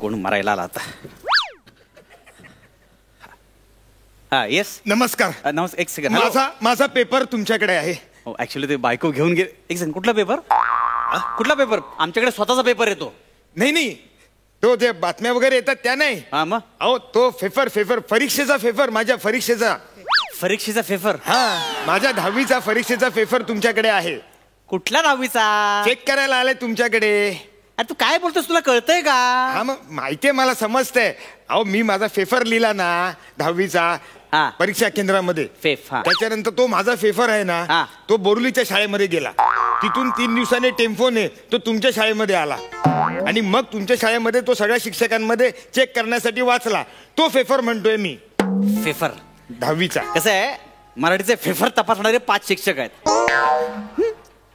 कोण मरायला आला आता. हा येस नमस्कार. एक सेकंड. माझा पेपर तुमच्याकडे आहे. हो ऍक्च्युली ते बायको घेऊन गेले. एक सेकंड. कुठला पेपर? कुठला पेपर? आमच्याकडे स्वतःचा पेपर येतो. नाही तो जे बातम्या वगैरे येतात त्या नाही. हा मग अहो तो फेफर परीक्षेचा फेफर. माझ्या परीक्षेचा पेपर. हा माझ्या 10वीचा परीक्षेचा पेपर तुमच्याकडे आहे. कुठल्या 10वीचा? चेक करायला आलाय तुमच्याकडे. अरे तू काय बोलतोस? तुला कळतंय का? हा मग माहितीये मला समजतंय. अहो मी माझा पेपर लिहिला ना 10वीचा परीक्षा केंद्रामध्ये. त्याच्यानंतर तो माझा पेपर आहे ना तो बोरुलीच्या शाळेमध्ये गेला. तिथून 3 दिवसाने टेम्पोने तो तुमच्या शाळेमध्ये आला आणि मग तुमच्या शाळेमध्ये तो सगळ्या शिक्षकांमध्ये चेक करण्यासाठी वाचला. तो पेपर म्हणतोय मी. पेपर 10वीचा. कसं आहे मराठीचे पेपर तपासणारे 5 शिक्षक आहेत.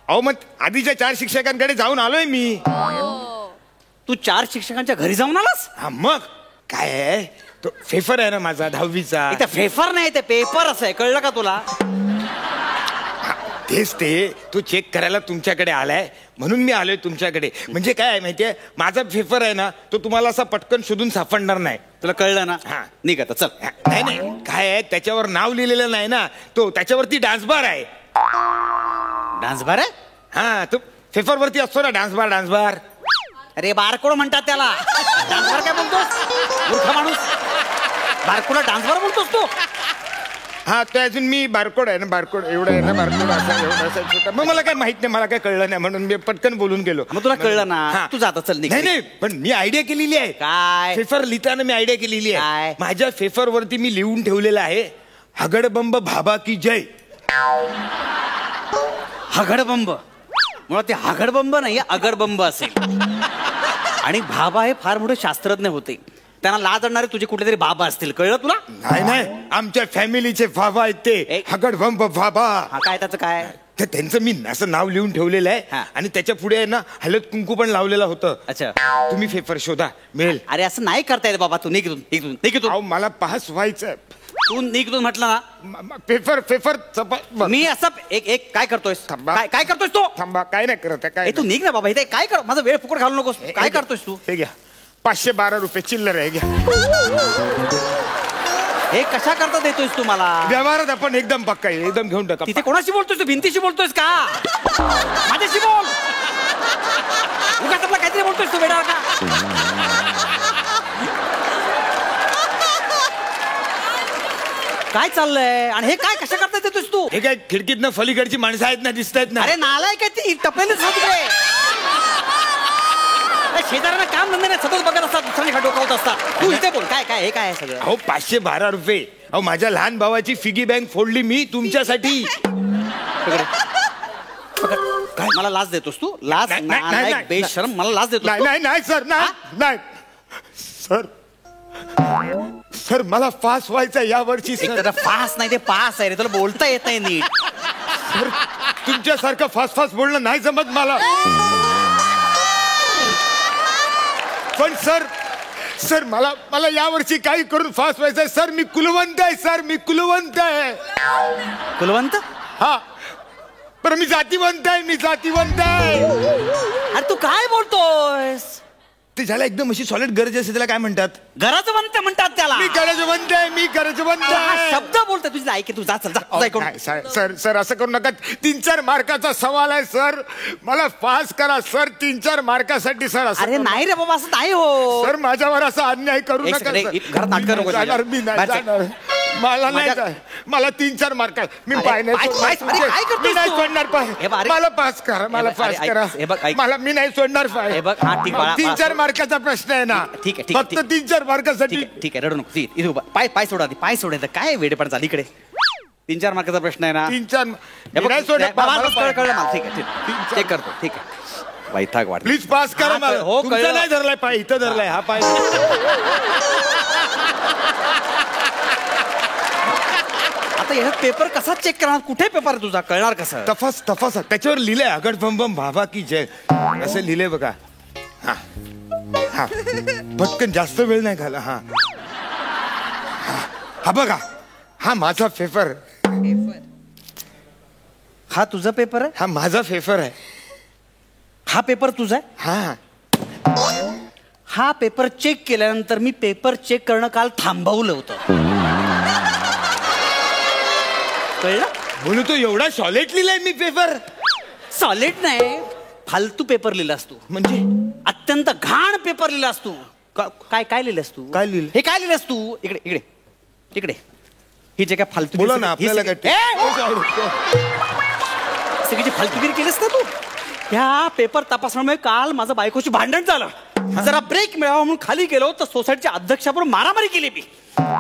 अहो मग आधीच्या 4 शिक्षकांकडे जाऊन आलोय मी. तू 4 शिक्षकांच्या घरी जाऊन आलास? हा मग काय आहे तो पेपर आहे ना माझा 10वीचा. इथे पेपर नाही ते पेपर असं आहे. कळलं का तुला? तेच ते तो चेक करायला तुमच्याकडे आलाय म्हणून मी आलोय तुमच्याकडे. म्हणजे काय आहे माहितीये माझा पेपर आहे ना तो तुम्हाला असा पटकन शोधून सापडणार नाही. तुला कळलं ना? हा निघ आता चल. नाही काय आहे त्याच्यावर नाव लिहिलेलं नाही ना. तो त्याच्यावरती डान्स बार आहे. डान्स बार आहे? हा तो पेपर वरती असतो ना डान्स बार. अरे बारकोड म्हणतात त्याला. डान्स बार काय बोलतोस मूर्ख माणूस? बारकोडला डान्स बार बोलतोस तू? हा तो अजून मी बारकोड आहे ना. बारकोड एवढं आहे ना. बारकोड असा छोटा. मग मला काय माहित नाही. मला काय कळलं नाही म्हणून मी पटकन बोलून गेलो. मग तुला कळलं ना? तू जाता चल. नाही पण मी आयडिया केलेली आहे. काय? पेपर लिहिताना मी आयडिया केलेली आहे. माझ्या पेपर वरती मी लिहून ठेवलेलं आहे हगडबंब भाबा की जय. हगडबंब? मुळात ते हगडबंब नाही अगडबंब असेल. आणि भाबा हे फार मोठे शास्त्रज्ञ होते. त्यांना लाज आणणारे तुझे कुठले तरी बाबा असतील. कळलं तुला? नाही आमच्या फॅमिलीचे बाबा आहेत ते हगडबंब बाबा. काय त्याचं काय? त्यांचं मी असं नाव लिहून ठेवलेलं आहे आणि त्याच्या पुढे ना हळद कुंकू पण लावलेलं होतं. अच्छा तुम्ही पेपर शोधा मिळेल. अरे असं नाही करता येत बाबा. तू निघ. मला पास व्हायचं. तू निघ म्हटलं ना. पेपर मी असं एक काय करतोयस? काय करतोयस तू? थांबा काय नाही करत काय. तू निघ ना बाबा. इथे काय कर? माझा वेळ फुकट घालू नकोस. काय करतोयस तू? हे घ्या 512 रुपये चिल्लर आहे. घ्या. हे कशा करता देतोयस तू मला? व्यवहारात आपण एकदम पक्का एकदम घेऊन टाका. तिथे कोणाशी बोलतोयस तू? भिंतीशी बोलतोयस का? माझ्याशी बोल. उगाच आपला काहीतरी बोलतोयस तू वेळा का? काय चाललंय? आणि हे काय कशा करता देतोस तू? हे काय खिडकीतनं फलीकडची माणसं आहेत ना दिसत आहेत ना. अरे नालाय काय ती टपलेलीच होते. शेजाऱ्यांना काम धंदे नाही सतत बघत असतात. दुसऱ्याने डोकावत असतात. तू इथे बोल. काय हे काय आहे सगळं? अहो 512 रुपये. अहो माझ्या लहान भावाची फिगी बँक फोडली मी तुमच्यासाठी. काय मला लाच देतोस तू? लाच? बेशरम मला लाच देतो? नाही सर. नाही सर मला पास व्हायचं या वर्षी. सर पास नाही ते पास आहे रे. तुला बोलता येत नाही नीट. सर तुमच्यासारखं फास्ट बोलणं नाही जमत मला. पण सर मला यावर्षी काही करून फास्ट व्हायचंय. सर मी कुलवंत आहे. सर मी कुलवंत आहे. कुलवंत? हा पण मी जातीवंत आहे. अरे तू काय बोलतोयस? ते झालं एकदम अशी सॉलिड गरज असते त्याला काय म्हणतात? गरजवंत म्हणतात त्याला. मी गरजवंत आहे. शब्द बोलतोय तुझी. ऐक तू जा. सर असं करू नका. 3-4 मार्काचा सवाल आहे सर. मला पास करा सर. 3-4 मार्कासाठी सर. अरे नाही रे बाबा असं नाही हो. सर माझ्यावर असा अन्याय करू नका. घरात नाटक नको. मला नाही. मला 3-4 मार्क. मी पाय नाही सोडणार. पाय मला पास करा. मी नाही सोडणार पाय. 3-4 मार्काचा प्रश्न आहे ना. ठीक आहे फक्त 3-4 मार्कासाठी. ठीक आहे रडू नको. पाय सोडा. पाय सोडायचं काय वेडेपण झाली इकडे. 3-4 मार्काचा प्रश्न आहे ना. 3-4 कळलं मला. ठीक आहे चेक करतो. ठीक आहे वैताग वाट. प्लीज पास करा मला. हो तुमचा नाही धरलाय पाय. इथं धरलाय हा पाय. आता हे पेपर कसा चेक करणार? कुठे पेपर आहे तुझा? कळणार कसं? तपास त्याच्यावर लिहिलंय हगडबंब भाबा की जय असं लिहिलंय बघा. हा पटकन जास्त वेळ नाही घाला. हा बघा हा माझा पेपर. हा तुझा पेपर आहे? हा माझा पेपर आहे. हा पेपर तुझा आहे? हा हा पेपर चेक केल्यानंतर मी पेपर चेक करणं काल थांबवलं होतं. कळलं? बोलू तो एवढा सॉलिड लिहिलाय मी पेपर. सॉलिड नाही, फालतू पेपर लिहिलास तू. म्हणजे अत्यंत घाण पेपर लिहिलास तू. काय काय लिहिलंस तू? काय लिहिलं? हे काय लिहिलंस तू? इकडे इकडे इकडे. ही जे काय फालतू बोला ना, आपल्याला सगळी फालतूगिरी केलीस ना तू. ह्या पेपर तपासण्यामुळे काल माझं बायकोची भांडण झालं. जरा ब्रेक मिळावा म्हणून खाली गेलो तर सोसायटीच्या अध्यक्षाबरोबर मारामारी केली मी.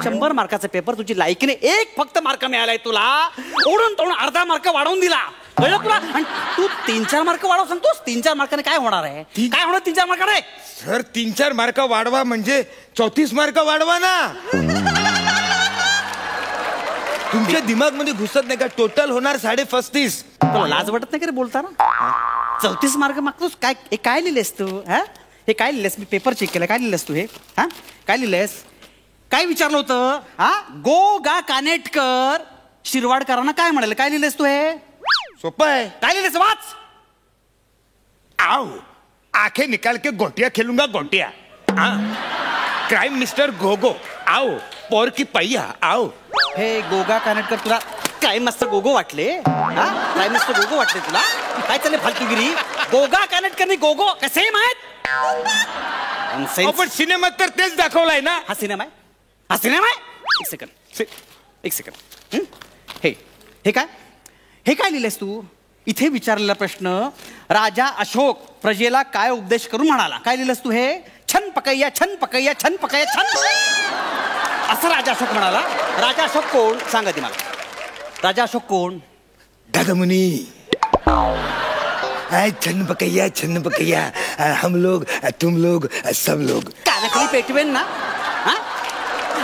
100 मार्काचा पेपर तुझी लायकीने एक फक्त मार्क मिळालाय तुला. ओढून तोडून अर्धा मार्क वाढवून दिला. कळलं तुला? आणि तू 3-4 मार्क वाढव सांगतोस. 3-4 मार्काने काय होणार आहे? काय होणार 3-4 मार्काने? सर 3-4 मार्क वाढवा म्हणजे 34 मार्क वाढवा ना. तुमच्या दिमाग मध्ये घुसत नाही का? टोटल होणार 35.5. तुला लाज वाटत नाही का रे बोलताना? 34 मार्क मागतोस. काय हे काय लिहिलेस तू? हा, हे काय लिहिलेस? मी पेपर चेक केला. काय लिहिलेस तू? हे हा काय लिहिलेस? काय विचारलं होतं? हा, गो गा कानेटकर शिरवाडकरांना काय म्हणाले? काय लिहिलेस तू? हे सोपं आहे. काय लिहिलेस? वाच. आओ आंखें निकाल के गोटिया खेलूंगा गोटिया. क्राइम मिस्टर गोगो आओ. पोर की पहिया आओ. हे गोगा कानेटकर तुला काय मास्टर गोगो वाटले? हा, काय मास्टर गोगो वाटले तुला? काय चालले फालतूगिरी? गोगा कानेटकर आणि गोगो सेम आहेत. पण सिनेमात तर तेच दाखवलाय ना. हा सिनेमा आहे. हा सिनेमा आहे. एक सेकंड. हे हे काय? हे काय लिहिलेस तू? इथे विचारलेला प्रश्न, राजा अशोक प्रजेला काय उपदेश करून म्हणाला? काय लिहिलंस तू? हे छन पकैया छन पकैया छन पकैया छन, असं राजा अशोक म्हणाला. राजा अशोक कोण सांगा ती मला. राजा अशोक कोण? दादा मुनी. छन पकैया हम लोग तुम लोग सब लोग. कानाखाली पेटवेन ना. हा?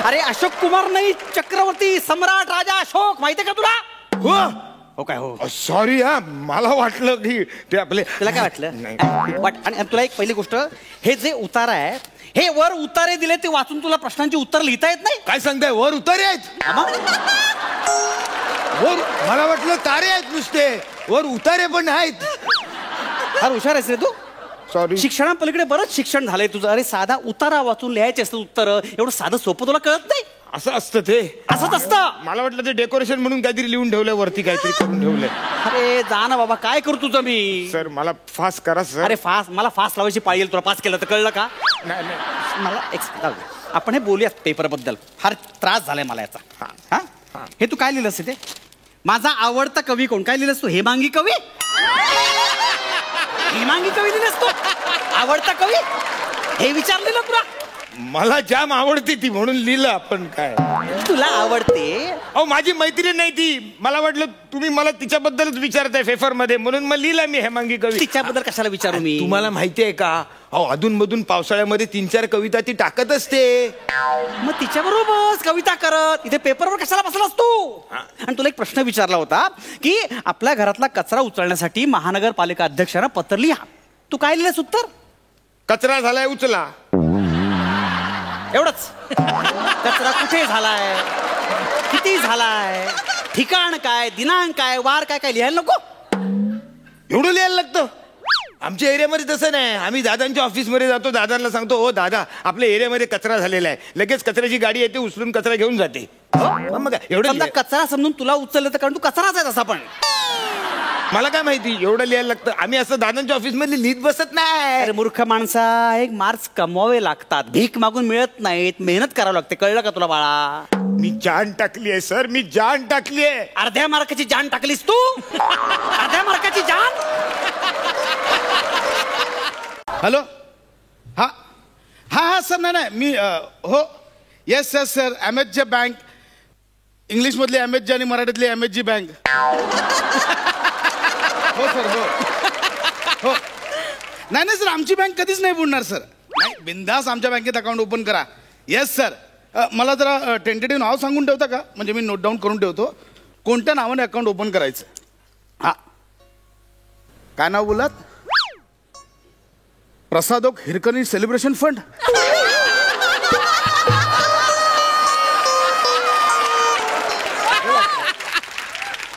अरे अशोक कुमार नाही, चक्रवर्ती सम्राट राजा अशोक. माहितीये का तुला? हो हो काय? हो सॉरी. हा मला वाटलं की ते आपले. तुला काय वाटलं? आणि तुला एक पहिली गोष्ट, हे जे उतार आहे, हे वर उतारे दिले ते वाचून तुला प्रश्नांची उत्तर लिहिता येत नाही. काय सांगताय? वर उतारे आहेत? वर मला वाटलं तारे आहेत नुसते. वर उतारे पण आहेत. फार हुशार आहेस रे तू. सॉरी. शिक्षणापलीकडे बरंच शिक्षण झालंय तुझं. अरे साधा उतारा वाचून लिहायचे असतं उत्तर. एवढं साधं सोपं तुला कळत नाही. असं असतं ते. असंच असतं. मला वाटलं ते डेकोरेशन म्हणून काहीतरी लिहून ठेवलंय वरती, काहीतरी करून ठेवलंय. अरे जा ना बाबा, काय करू तुझं मी? सर मला फास्ट करा सर. अरे फास्ट, मला फास्ट लावायची पाहिजे. तुला पास केलं तर कळलं का? नाही मला आपण हे बोलूया पेपर बद्दल. फार त्रास झालाय मला याचा. हा, हे तू काय लिहिलंस ते? माझा आवडता कवी कोण? काय लिहिलंस तू? हेमांगी कवी. हेमांगी कवी लिहिलंस तू? आवडता कवी हे विचारलेलं तुला? मला जाम आवडते ती म्हणून लिहिलं. आपण काय तुला आवडते? अहो माझी मैत्रीण नाही ती. मला वाटलं तुम्ही मला तिच्याबद्दलच विचारताय पेपर मध्ये, म्हणून मग लिहिला मी हेमांगी कवी. तिच्याबद्दल कशाला विचारू मी? तुम्हाला माहिती आहे का? अहो अधून मधून पावसाळ्यामध्ये 3-4 कविता ती टाकत असते. मग तिच्याबरोबर बस कविता करत. इथे पेपरवर कशाला बसलास तू? आणि तुला एक प्रश्न विचारला होता की आपल्या घरातला कचरा उचलण्यासाठी महानगरपालिका अध्यक्षांना पत्र लिहा. तू काय लिहिलंस उत्तर? कचरा झालाय उचला. एवढंच. कचरा कुठे झालाय, किती झालाय, ठिकाण काय, दिनांक काय, वार काय, काय लिहायला नको? एवढं लिहायला लागतं? आमच्या एरियामध्ये तसं नाही. आम्ही दादांच्या ऑफिसमध्ये जातो, दादांना सांगतो, हो दादा आपल्या एरियामध्ये कचरा झालेला आहे. लगेच कचऱ्याची गाडी येते, उचलून कचरा घेऊन जाते. मग एवढं कचरा समजून तुला उचललं तर, कारण तू कचराच आहे तसा. पण मला काय माहिती एवढं लिहायला लागतं. आम्ही असं दादांच्या ऑफिस मध्ये लिहित बसत नाही. अरे मूर्ख माणसा, एक मार्क्स कमवावे लागतात. भीक मागून मिळत नाहीत, मेहनत करावं लागते. कळलं का तुला बाळा? मी जान टाकली आहे सर, मी जान टाकली आहे. अर्ध्या मार्काची जान टाकलीस तू? अर्ध्या मार्काची जान? हॅलो. हा हा हा सर. नाही मी हो yes yes sir. MHJ bank. इंग्लिशमधली MHJ आणि मराठीतली MHG बँक. हो सर. हो. नाही सर, आमची बँक कधीच नाही बुडणार सर. नाही, बिंदास आमच्या बँकेत अकाउंट ओपन करा. Yes sir. मला जरा टेंटेटिव्ह नाव सांगून ठेवता का? म्हणजे मी नोट डाऊन करून ठेवतो कोणत्या नावाने अकाउंट ओपन करायचं. हा, काय नाव बोलात? Prasad Oak Hirkani celebration fund.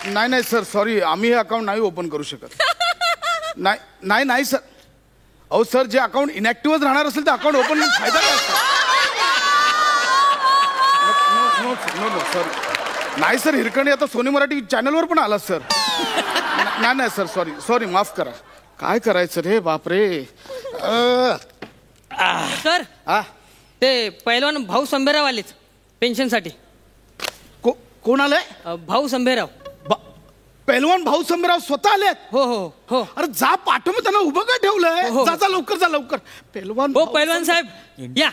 नाही सर, सॉरी, आम्ही हे अकाउंट नाही ओपन करू शकत. नाही सर. अहो सर, जे अकाउंट इनॅक्टिव्हच राहणार असेल तर अकाउंट ओपन करून फायदा काय असतो? नो सर, नाही सर, हिरकणी आता सोनी मराठी चॅनलवर पण आला सर. नाही सर, सॉरी माफ करा. काय करायचं रे, बापरे. सर ते पहिलवान भाऊ संभेराव आलेच पेन्शनसाठी. कोण आलंय? भाऊ संभेराव. पहिलवान भाऊ संभेराव स्वतः आलेत? हो हो हो. अरे जा, पाठव, मग त्यांना उभं काय ठेवलंय? हो. जा लवकर, जा लवकर. पहिलवान हो पहिलवान साहेब या.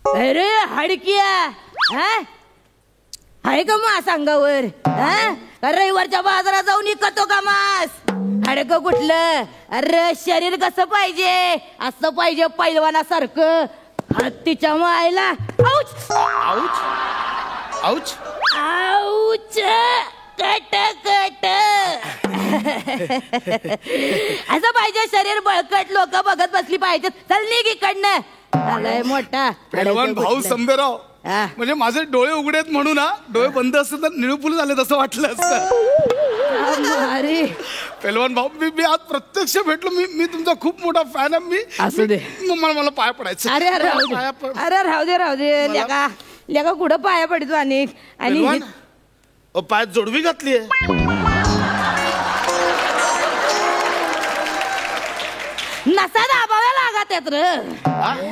अरे हडकिया, आहे का मास अंगावर? रविवारच्या बाजारात जाऊन इकतो का मास? हडक कुठलं? अरे शरीर कसं पाहिजे? असं पाहिजे पैलवानासारखं. हत्तीच्या मायला. आऊच आऊच आऊच आऊच. Cut cut. असं पाहिजे शरीर बळकट. लोक बघत बसली पाहिजेत. चल निघ इकडनं. आलाय मोठा पहिलवान भाऊ संभेराव. म्हणजे माझे डोळे उघडे आहेत म्हणून ना, डोळे बंद असते तर निळूपुल झाले तसं वाटलं असतं. अरे पहिलवान भाऊ, मी आज प्रत्यक्ष भेटलो. मी तुमचा खूप मोठा फॅन आहे. मी असू दे. मला पाया पडायचं. अरे राहू दे लेका कुठं पाया पडतो? आणि पायात जोडवी घातली आहे. नसा दाबाव्या लागत आहेत र.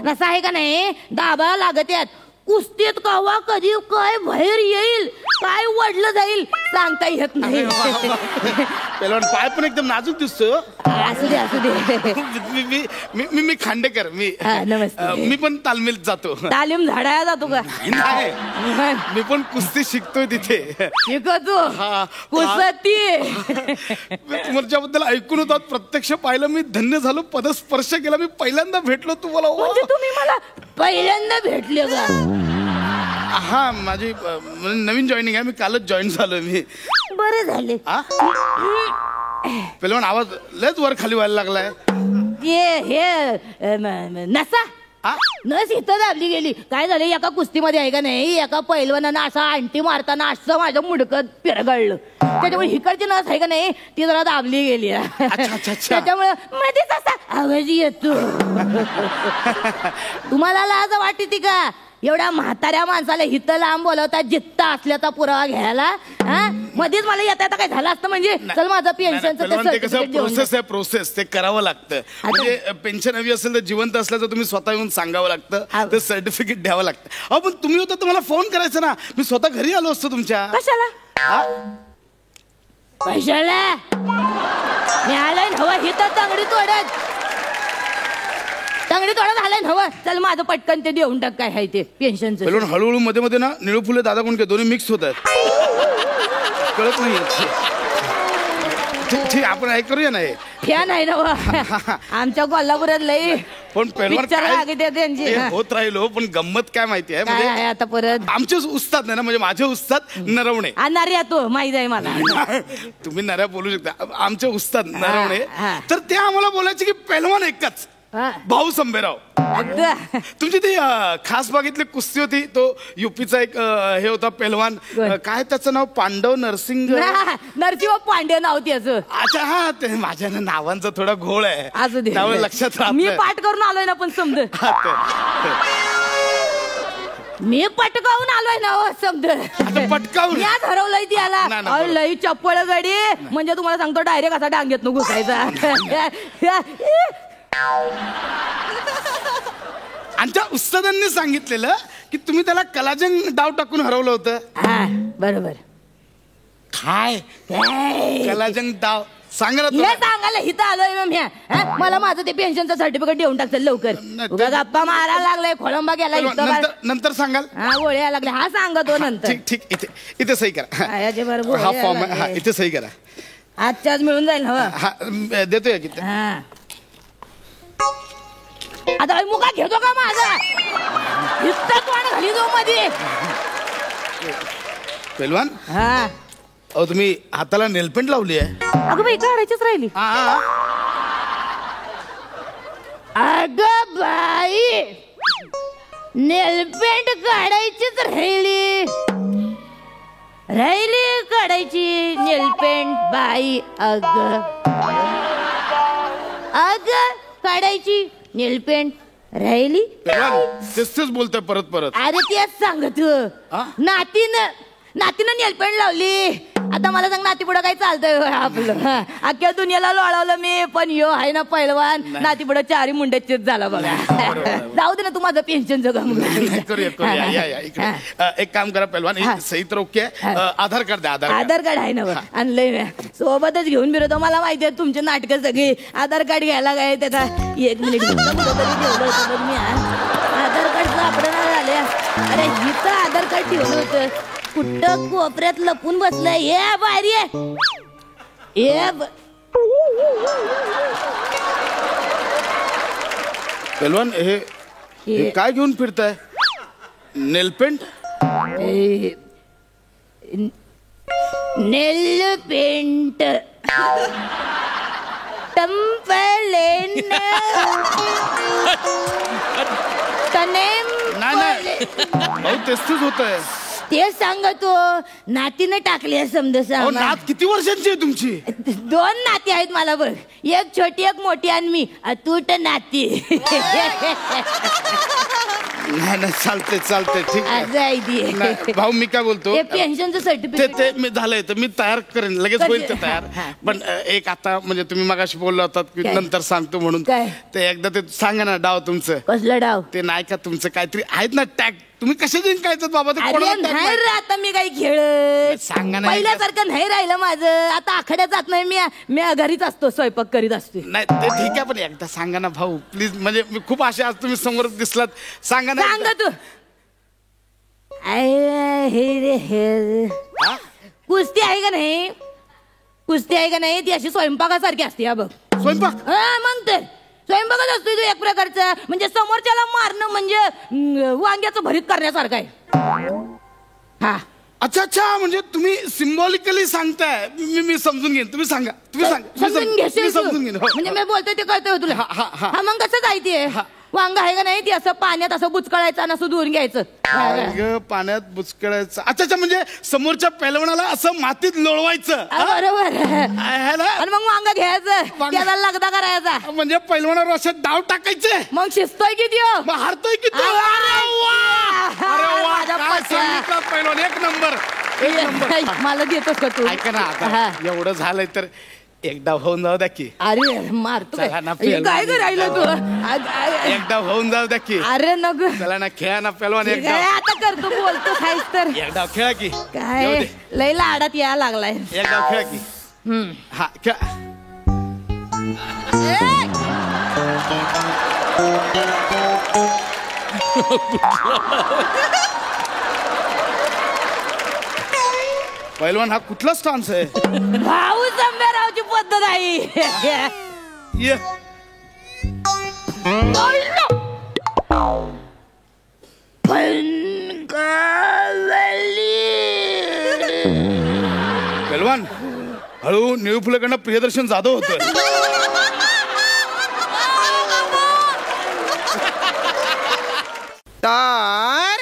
नसा आहे का नाही, दाबाव्या लागत आहेत. कुस्तीत कवा कधी काय बाहेर येईल, काय वडलं जाईल सांगता येत नाही. पहिलवान पाय पण एकदम नाजूक दिसतो. असू दे. मी खांडेकर. नमस्ते. मी पण तालमीत जातो. तालीम झाडाया जातो का? नाही, मी पण कुस्ती शिकतोय तिथे. शिकतो कुस्ती. तुमच्याबद्दल ऐकून होतात, प्रत्यक्ष पाहिलं. मी धन्य झालो. पदस्पर्श केला. मी पहिल्यांदा भेटलो तुम्हाला. म्हणजे तुम्ही मला पहिल्यांदा भेटले का? हा, माझी नवीन जॉईनिंग आहे. मी कालच जॉईन झालोय. मी बरं झाले. पहिलवान आवाज लयच वर खाली व्हायला लागलाय. हे नसा नस इथं दाबली गेली. काय झालं एका कुस्तीमध्ये आहे का नाही, एका पैलवानानं असा अंटी मारताना असं माझ्या मुडकं पिरगळलं. त्याच्यामुळे हिकडची नस आहे का नाही, ती जरा दाबली गेली. त्याच्यामुळे मध्येच असा आवाज येतो. तुम्हाला लाज वाटते का? एवढ्या म्हाताऱ्या माणसाला हिथं लांब बोलवता, जित्ता असल्याचा पुरावा घ्यायला. मध्येच मला येता काय झालं असतं म्हणजे चल माझं पेन्शनचं प्रोसेस ते करावं लागतं. म्हणजे पेन्शन हवी असेल तर जिवंत असल्याचं तुम्ही स्वतः येऊन सांगावं लागतं. ते सर्टिफिकेट द्यावं लागतं. अहो पण तुम्ही होता तुम्हाला फोन करायचा ना. मी स्वतः घरी आलो असतो तुमच्या. कशाला? कशाला मी आलाय हवा हिथं तंगडी तोडत आलाय हवं. चल माझं पटकन ते देऊन टाक. काय आहे ते पेन्शनचं. पहिलं हळूहळू मध्ये ना निळू फुले दादा कोण काय दोन्ही मिक्स होत आहेत. कळत नाही. ठीक, आपण ऐक करूया ना. हे फॅन आहे ना आमच्या कोल्हापुरात लई. पण त्यांची होत राहिलो. पण गंमत काय माहिती आहे म्हणजे आता परत आमचे उस्ताद नाही ना, म्हणजे माझे उस्ताद नरवणे. नार्या तो माहित आहे मला. तुम्ही नऱ्या बोलू शकता. आमचे उस्ताद नरवणे. तर ते आम्हाला बोलायचे की पहिलवान एकच भाऊ संभेराव. तुमची ती खास बागेतली कुस्ती होती, तो युपीचा एक हे होता पहिलवान, काय त्याचं नाव? पांडव नरसिंग पांडे नाव त्याचं. अच्छा, हा, ते माझ्या नावांचा थोडा घोळ आहे. त्यामुळे लक्षात राहत. मी पाठ करून आलोय ना. पण समज मी पटकावून आलोय ना. समज पटकावून या ठरवलंय त्याला. लई चप्पळ गडी. म्हणजे तुम्हाला सांगतो डायरेक्ट असा डांगेत न घुसायचा. आमच्या उस्तादांनी सांगितलेलं की तुम्ही त्याला कलाजंग डाव टाकून हरवलं होतं. बरोबर. काय कलाजंग डाव सांगा सांगायला हिथं आलोय. मला माझं ते पेन्शनचं सर्टिफिकेट देऊन टाकतं लवकर. गप्पा मारायला लागलाय. खोळंबा गेला. नंतर सांगाल. गोळ्या लागले. हा सांगतो नंतर. ठीक. इथे सही करा. हा फॉर्म इथे सही करा. आजच्याच मिळून जाईल. हा देतोय किती. आता मुका घेतो का माझा? इतका कोण घाली जाऊ मध्ये. पहिलवान अहो तुम्ही हाताला नेलपेंट लावली आहे. अगं बाई काढायचीच राहिली. अगं बाई नेलपेंट काढायचीच राहिली काढायची नेलपेंट बाई. अग काढायची नेलपेंट राहिली. तेच बोलतोय परत परत. अरे तेच सांगत नातीनं नेलपेंट लावली. आता मला सांग नाती पुढं काय चालतंय आपलं. अख्ख्या दुनियाला लोळवलं मी, पण यो आहे ना पहिलवान नाती पुढं चारी मुंड्याचेच झाला बघा. जाऊ दे ना तू माझं पेन्शन जगम. एक काम करा पहिलवान, सही तर ओके. आधार कार्ड द्या. आधार कार्ड आहे ना आणलंय मी सोबतच घेऊन फिरतो. मला माहिती आहे तुमची नाटकं सगळी. आधार कार्ड घ्यायला काय त्याचा 1 मिनिट ठेवलं होतं मी. आधार कार्ड सापडणार झाले. अरे हिचं आधार कार्ड ठेवलं होतं कुठं कोपऱ्यात लपून बसलंय. ये बाहेर ये. पहिलवान हे काय घेऊन फिरताय? नेलपेंट? नेलपेंट टंपलेन नाही तेच होत आहे. ते सांगतो नातीने टाकली समजा. नात किती वर्षांची आहे तुमची? 2 नाती आहेत मला बघ. एक छोटी एक मोठी आणि मी अतूट नाती. नाही चालते ठीक आहे. भाऊ मी काय बोलतो पेन्शनचं सर्टिफिकेट ते मी झालंय तर मी तयार करेन लगेच होईल ते तयार. पण एक आता म्हणजे तुम्ही मगाशी बोलला होतात की नंतर सांगतो म्हणून. ते एकदा ते सांगा ना डाव तुमचं. कसलं डाव? ते नाही का तुमचं काहीतरी आहेत ना टॅग. तुम्ही कसे जिंकायचं बाबा? नाही रे आता मी काही खेळ सांगा ना. पहिल्यासारखं नाही राहिलं माझं. आता आखाड्यात जात नाही मी घरीच असतो स्वयंपाक करीत असतो. नाही ते ठीक आहे पण एकदा सांगा ना भाऊ प्लीज. म्हणजे मी खूप आशा आज तुम्ही समोर दिसलात. सांगा ना. सांगा तू. कुस्ती आहे का नाही? कुस्ती आहे का नाही ती अशी स्वयंपाकासारखी असते. बघ स्वयंपाक मग तर स्वयंपाकच असतो तो एक प्रकारचा. म्हणजे समोरच्याला मारणं म्हणजे वांग्याचं भरीत करण्यासारखं आहे. हा अच्छा म्हणजे तुम्ही सिम्बॉलिकली सांगताय. मी समजून घेईन. तुम्ही सांगा. समजून घेशील समजून घेईन. म्हणजे मी बोलतोय ते कळतंय तुला. हा मग कसं जायते वांग आहे का नाही ती असं पाण्यात असं बुचकळायचं आणि असं धुवून घ्यायचं. पाण्यात बुचकळायचं. अच्छा म्हणजे समोरच्या पैलवानाला असं मातीत लोळवायचं. बरोबर. आणि मग वांग घ्यायचं त्याला लगदा करायचा. म्हणजे पैलवानावर असं डाव टाकायचे. मग शिजतोय किती हारतोय किती? पैलवान एक नंबर. मला देतोस का तू? ऐका ना आता एवढं झालंय तर एकदा होऊन जाऊ द्या की. अरे मारतो काय करायला तू? एकदा होऊन जाऊ द्या की. अरे नको चला ना खेळा ना पैलवान. एकदा आता करतो बोलतो खायच तर. एकदा खेळा की. काय लय लाडात यायला लागलाय. एकदा खेळा की. हा खेळा. पैलवान हा कुठला स्टान्स आहे? भाऊ संभ्यारावची पद्धत आहे. पैलवान हळू निळू फुलेकडनं प्रियदर्शन जाधव होतं. तर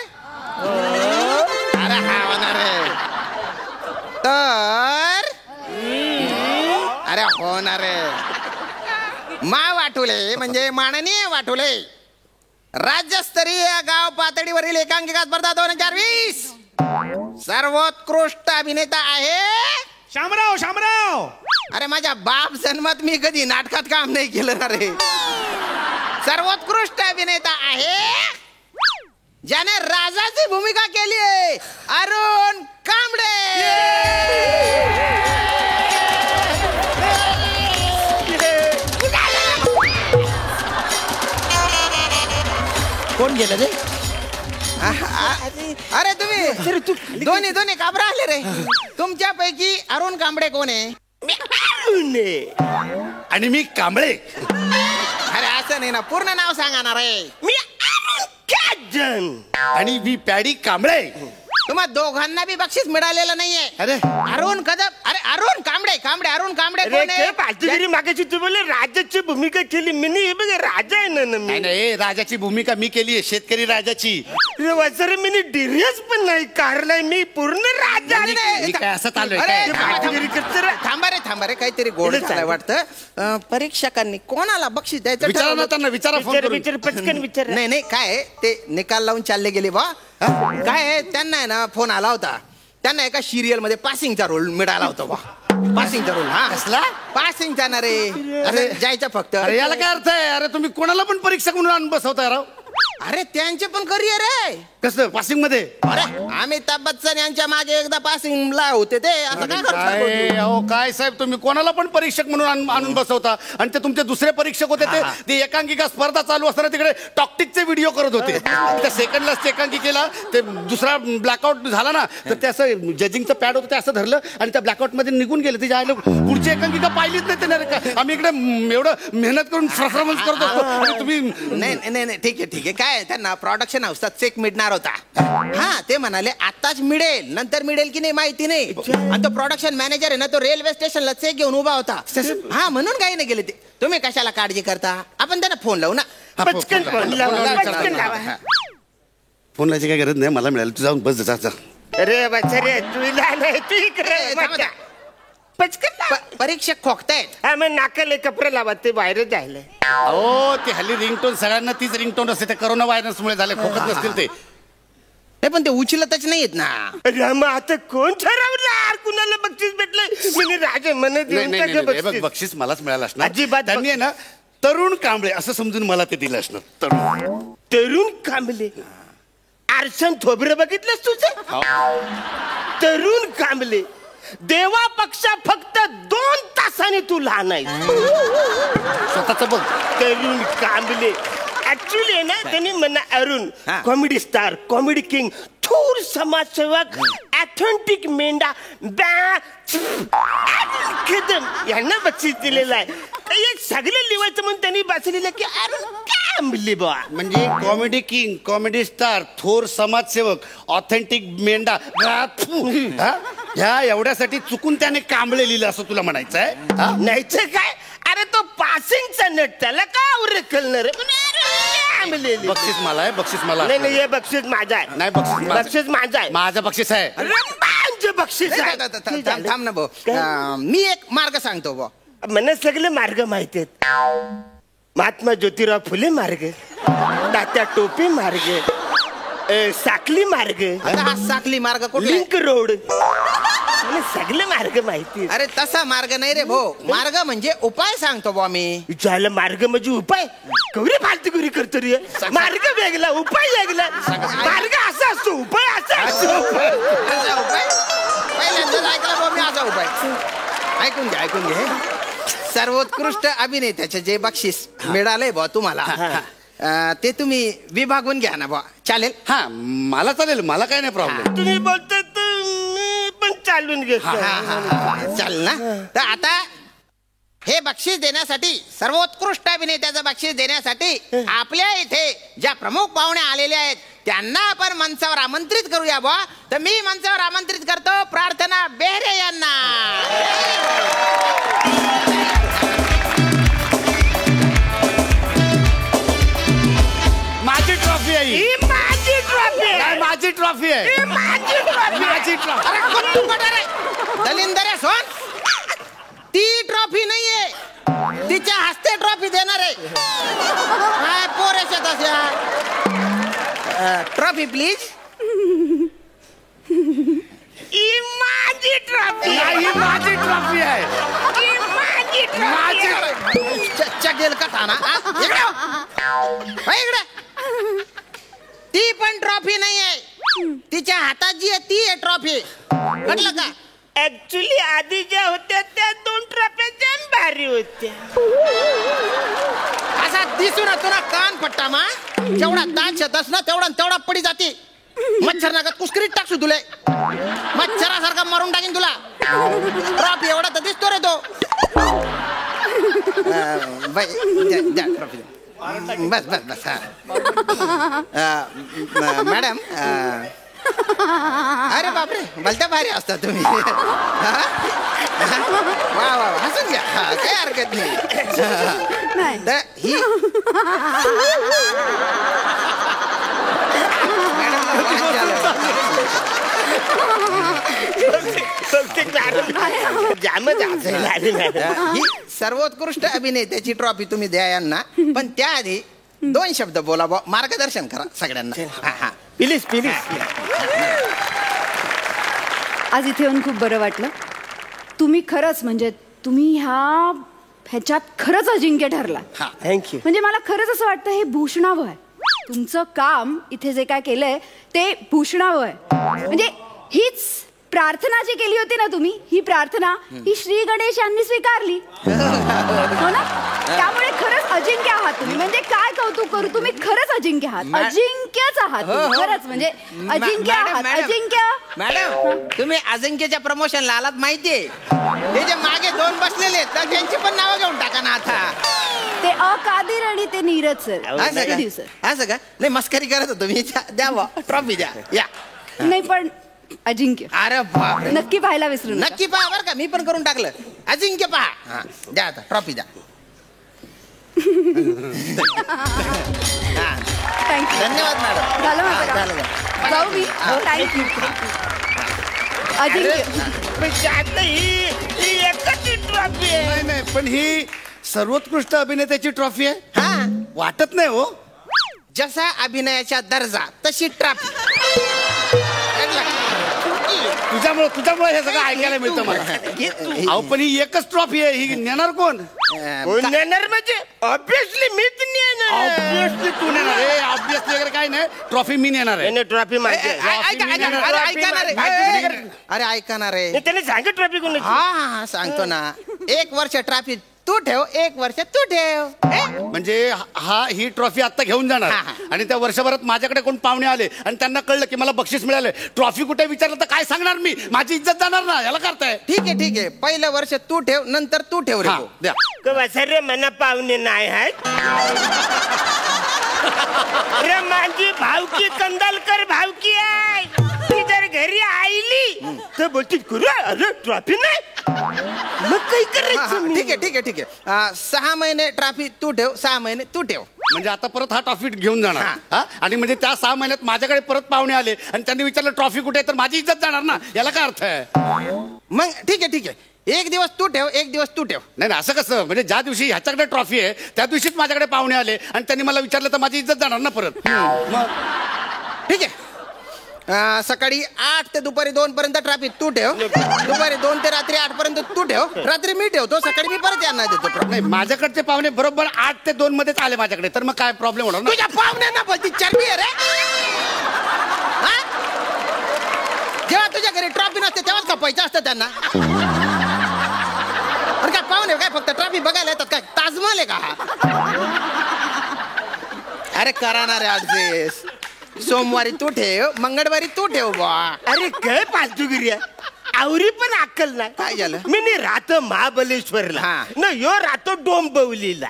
अरे होणार मा वाटुले म्हणजे माननीय वाटुले राज्यस्तरीय गाव पातळीवरील एकांकिका स्पर्धा 2020 सर्वोत्कृष्ट अभिनेता आहे शामराव. अरे माझ्या बाप जन्मात मी कधी नाटकात काम नाही केलं ना रे. सर्वोत्कृष्ट अभिनेता आहे ज्याने राजाची भूमिका केली आहे अरुण कांबळे. कोण गेलं रे? अरे तुम्ही दोन्ही काबरा आले रे. तुमच्यापैकी अरुण कांबळे कोण आहे? आणि मी कांबळे. अरे असं नाही ना पूर्ण नाव सांगा ना रे. आणि मी पॅडी कांबळे. तुम्हा दोघांना बी बक्षीस मिळालेलं नाहीये. अरे अरुण कदम, अरे अरुण कांबळे अरुण कांबळे कोण आहे? मागाशी तू बोले राजाची भूमिका केली मी हे बघ राजा आहे ना मी. नाही राजाची भूमिका मी केली आहे, शेतकरी राजाची. सर मी डिरियस पण नाही काढलाय मी पूर्ण राजा. मी काय असं चालू थांबा रे काहीतरी गोड झालंय वाटतं. परीक्षकांनी कोणाला बक्षीस द्यायचं विचारा ठरवलं? ना त्यांना, विचारा फोन करून. विचार पटकन विचार. नाही काय आहे, ते निकाल लावून चालले गेले बा. काय आहे, त्यांना आहे ना फोन आला होता. त्यांना एका सिरियल मध्ये पासिंगचा रोल मिळाला होता बा. पासिंगचा रोल. हा कसला पासिंगचा ना रे. अरे जायचं फक्त. अरे याला काय अर्थ आहे? अरे तुम्ही कोणाला पण परीक्षक म्हणून आणून बसवताय राव. अरे त्यांचे पण करिअर आहे. कसं पासिंग मध्ये? अरे अमिताभ बच्चन यांच्या मागे एकदा पासिंगला होते ते. असं काय करता? अहो काय साहेब, तुम्ही कोणाला पण परीक्षक म्हणून आणून बसवता. आणि ते तुमचे दुसरे परीक्षक होते ते एकांकिका स्पर्धा चालू असताना तिकडे टॉक्टिकचे व्हिडिओ करत होते. त्या सेकंडलाच एकांकिकेला ते दुसरा ब्लॅकआउट झाला ना, तर ते असं जजिंगचं पॅड होतं ते असं धरलं आणि त्या ब्लॅकआउट मध्ये निघून गेले. त्याच्या आईला पुढची एकांकिका पाहिलीच नाही त्याने. आम्ही इकडे एवढं मेहनत करून परफॉर्मन्स करत होतो. तुम्ही नाही ठीक आहे काय आहे, त्यांना प्रोडक्शन हाऊसचा चेक मिळणार होता. हा ते म्हणाले आताच मिळेल, नंतर मिळेल की नाही माहिती नाही. आणि तो प्रोडक्शन मॅनेजर आहे ना, तो रेल्वे स्टेशनला चेक घेऊन उभा होता. हा म्हणून काही नाही गेले ते. तुम्ही कशाला काळजी करता? आपण त्यांना फोन लावू ना. पटकन फोन लावा, पटकन लावा. फोन लावायची काय गरज नाही, मला मिळालं. तू जाऊन बस जा. अरे बच्चा तू इकडे पटकन परीक्षक खोकतायत. हा मग नाकाले कपडे लावा, ते बाहेर जायला. हो ते हल्ली रिंगटोन सगळ्यांना तीच रिंगटोन असते. त्या कोरोना व्हायरस मुळे झाले, खोकत नसतील ते. पण ते उचलतच नाहीत ना. रामा आता कोण ठरवणार कुणाला बक्षीस भेटलंय? राजा म्हणत बक्षीस मलाच मिळालं असणार. अजिबात त्यांनी आहे ना तरुण कांबळे असं समजून मला ते दिलं असणार. तरुण कांबळे. आरशान थोबरं बघितलंस तुझं? तरुण कांबळे. देवापेक्षा फक्त 2 तासाने तू लहान आहे. स्वतःच बघ. तरुण कांबळे ऍक्च्युली आहे ना, त्यांनी म्हणा Arun comedy star, comedy king, थोर समाजसेवक, ऑथेंटिक मेंढा कदम यांना बक्षीस दिलेलं आहे. एक सगळं लिवायचं म्हणून त्यांनी बसलेलं की अरुण कांबळे बा. म्हणजे कॉमेडी किंग, कॉमेडी स्टार, थोर समाजसेवक, ऑथेंटिक मेंढा ह्या एवढ्यासाठी चुकून त्याने कांबळे लिहिलं असं तुला म्हणायचं आहे? नाहीच काय? अरे तो पासिंगचा नट, त्याला का उरकलणार? बक्षीस मला आहे, बक्षीस मला. नाही हे बक्षीस माझा आहे. नाही बक्षीस माझा आहे. माझं बक्षीस आहे. बक्षीस थांब ना भाऊ, मी एक मार्ग सांगतो भाऊ. मला सगळे मार्ग माहिती आहेत. महात्मा ज्योतिराव फुले मार्ग, तात्या टोपे मार्ग, साकली मार्ग, हा साकली मार्ग कुठे? Link road. सगळे मार्ग माहिती. अरे तसा मार्ग नाही रे भाऊ. मार्ग म्हणजे उपाय सांगतो भाऊ मी. विचारलं मार्ग म्हणजे उपाय? कवरी फालतुगिरी करतो रे. मार्ग वेगळा, उपाय वेगळा. मार्ग असा असतो, उपाय असा असतो. असा उपाय पहिल्यांदाच ऐकला भाऊ मी. असा उपाय ऐकून घे. सर्वोत्कृष्ट अभिनेत्याचे जे बक्षीस मिळालंय भाऊ तुम्हाला, ते तुम्ही विभागून घ्या ना भाऊ. चालेल? हा मला चालेल, मला काय नाही प्रॉब्लेम. तुम्ही बोलता मी पण चालून घेतो. चालेल ना. तर आता हे बक्षीस देण्यासाठी, सर्वोत्कृष्ट अभिनेत्याचं बक्षीस देण्यासाठी आपल्या इथे ज्या प्रमुख पाहुणे आलेले आहेत त्यांना आपण मंचावर आमंत्रित करूया बुवा. तर मी मंचावर आमंत्रित करतो प्रार्थना बेहरे यांना. माझी ट्रॉफी आहे ही. माझी ट्रॉफी आहे. माझी ट्रॉफी आहे. माझी ट्रॉफी. अरे कुठून रे दलिंदर आहे सोन. ती ट्रॉफी नाहीये, तिच्या हस्ते ट्रॉफी देणार आहे. काय पोरेश तशा. Trophy please. माझी ट्रॉफी. ही माझी ट्रॉफी आहे. माझी ट्रॉफी. चगेल कथाना इकडे. ती पण ट्रॉफी नाहीये, तिच्या हातात जी आहे ती आहे ट्रॉफी. म्हटलं का? ऍक्च्युली आधी ज्या होत्या त्या 2 ट्रॉफ्या जाम भारी होत्या. असा दिसून तुला कान पट्टा मा. जेवढा दात शेतस ना तेवढा पडी जाते. मच्छर नाकात कुस्करीत टाकसू तुला. मच्छरासारखा मारून टाकीन तुला. ट्रॉफी एवढा तर दिसतो रे तो. ट्रॉफी बस. मॅडम अरे बापरे, भलत्या भारी असता तुम्ही. वा वा हसून घ्या, काही हरकत नाही. तर ही ही सर्वोत्कृष्ट अभिनेत्याची ट्रॉफी तुम्ही द्या यांना, पण त्याआधी 2 शब्द बोला, मार्गदर्शन करा सगळ्यांना. Please please. आज इथे येऊन खूप बरं वाटलं. तुम्ही खरंच म्हणजे तुम्ही ह्याच्यात खरंच अजिंक्य ठरला. थँक्यू. म्हणजे मला खरंच असं वाटतं हे भूषणावं आहे. तुमचं काम इथे जे काय केलंय ते भूषणावं आहे. म्हणजे हीच प्रार्थना जी केली होती ना तुम्ही, ही प्रार्थना ही श्री गणेश यांनी स्वीकारली, हो ना? त्यामुळे खरंच अजिंक्य आहात तुम्ही. म्हणजे काय कौतुक करू, तुम्ही खरंच अजिंक्य आहात. अजिंक्यच आहात तुम्ही, खरंच म्हणजे अजिंक्य आहात. अजिंक्य मॅडम, तुम्ही अजिंक्यच्या प्रमोशनला आलात माहितीये. ते जे मागे 2 बसलेले आहेत तर त्यांची पण नावं घेऊन टाका ना आता. ते अकादीर आणि ते नीरज सर. असं का? नाही, मस्करी करत होतो मी. द्या ट्रॉफी द्या. या. नाही पण अजिंक्य. अरे बाप, नक्की पाहायला विसरू नका. नक्की पहा बरं का, मी पण करून टाकलं. अजिंक्य पहा. द्या आता ट्रॉफी द्या. थँक्यू. धन्यवाद मॅडम. झालं माझं काम. जाऊ मी. थँक्यू. अजिंक्य ही एकच ट्रॉफी आहे. नाही नाही, पण ही सर्वोत्कृष्ट अभिनेत्याची ट्रॉफी आहे. हा, वाटत नाही हो. जसा अभिनयाचा दर्जा तशी ट्रॉफी. तुझ्यामुळे हे सगळं ऐकायला मिळतं मला. अहो पण ही एकच ट्रॉफी आहे, ही नेणार कोण? कोण नेणार म्हणजे ऑब्विसली मीच नेणार. ऑब्विसली तू नेणार आहे. ऑब्विसली वगैरे काय नाही, ट्रॉफी मी नेणार आहे. ट्रॉफी माझी. अरे ऐका ना रे. त्याने सांग ट्रॉफी कोण. हा सांगतो ना. 1 वर्ष ट्रॉफी तू ठेव, 1 वर्ष तू ठेव. म्हणजे ही ट्रॉफी आता घेऊन जाणार आणि त्या वर्षभरात माझ्याकडे कोण पाहुणे आले आणि त्यांना कळलं की मला बक्षीस मिळाले, ट्रॉफी कुठे विचारलं तर काय सांगणार मी? माझी इज्जत जाणार ना. याला करताय. ठीक आहे. पहिलं वर्ष तू ठेव, नंतर तू ठेव रे. द्या. सर मना पाहुणे नाही आहेत. अरे माझी भावकी कंदालकर भावकी आहे. ती जर घरी आईली तर बोलती अरे ट्रॉफी नाही. मग काही करायचं. ठीक आहे. 6 महिने ट्रॉफी तू ठेव, 6 महिने तू ठेव. म्हणजे आता परत हा ट्रॉफी घेऊन जाणार. आणि म्हणजे त्या 6 महिन्यात माझ्याकडे परत पाहुणे आले आणि त्यांनी विचारलं ट्रॉफी कुठे, तर माझी इज्जत जाणार ना. याला काय अर्थ आहे? मग ठीक आहे. 1 दिवस तू ठेव, 1 दिवस तू ठेव. नाही असं कसं? म्हणजे ज्या दिवशी ह्याच्याकडे ट्रॉफी आहे त्या दिवशीच माझ्याकडे पाहुणे आले आणि त्यांनी मला विचारलं तर माझी इज्जत जाणार ना परत. मग ठीक आहे. सकाळी 8 ते दुपारी 2 पर्यंत ट्रॉफी तू ठेव, दुपारी 2 ते रात्री 8 पर्यंत तू ठेव, रात्री मी ठेवतो, सकाळी मी परत यांना देतो. नाही, माझ्याकडचे पाहुणे बरोबर 8 ते 2 मध्येच आले माझ्याकडे, तर मग काय प्रॉब्लेम होणार? तुझ्या पाहुण्यांना बोलती चरबी आहे रे. जेव्हा तुझ्या घरी ट्रॉफी नसते तेव्हाच कपायचं असतं त्यांना. काय पाहुणे काय फक्त ट्रॉफी बघायला येतात काय? ताजमहल आहे का? अरे करा ना रे ऍडजस्ट. सोमवारी तू ठेव, मंगळवारी तू ठेव बा. अरे काय फालतूगिरी आहे. आवरी पण अक्कल नाही. काय झालं? मी राहतो महाबलेश्वरला ना, यो राहतो डोंबिवलीला.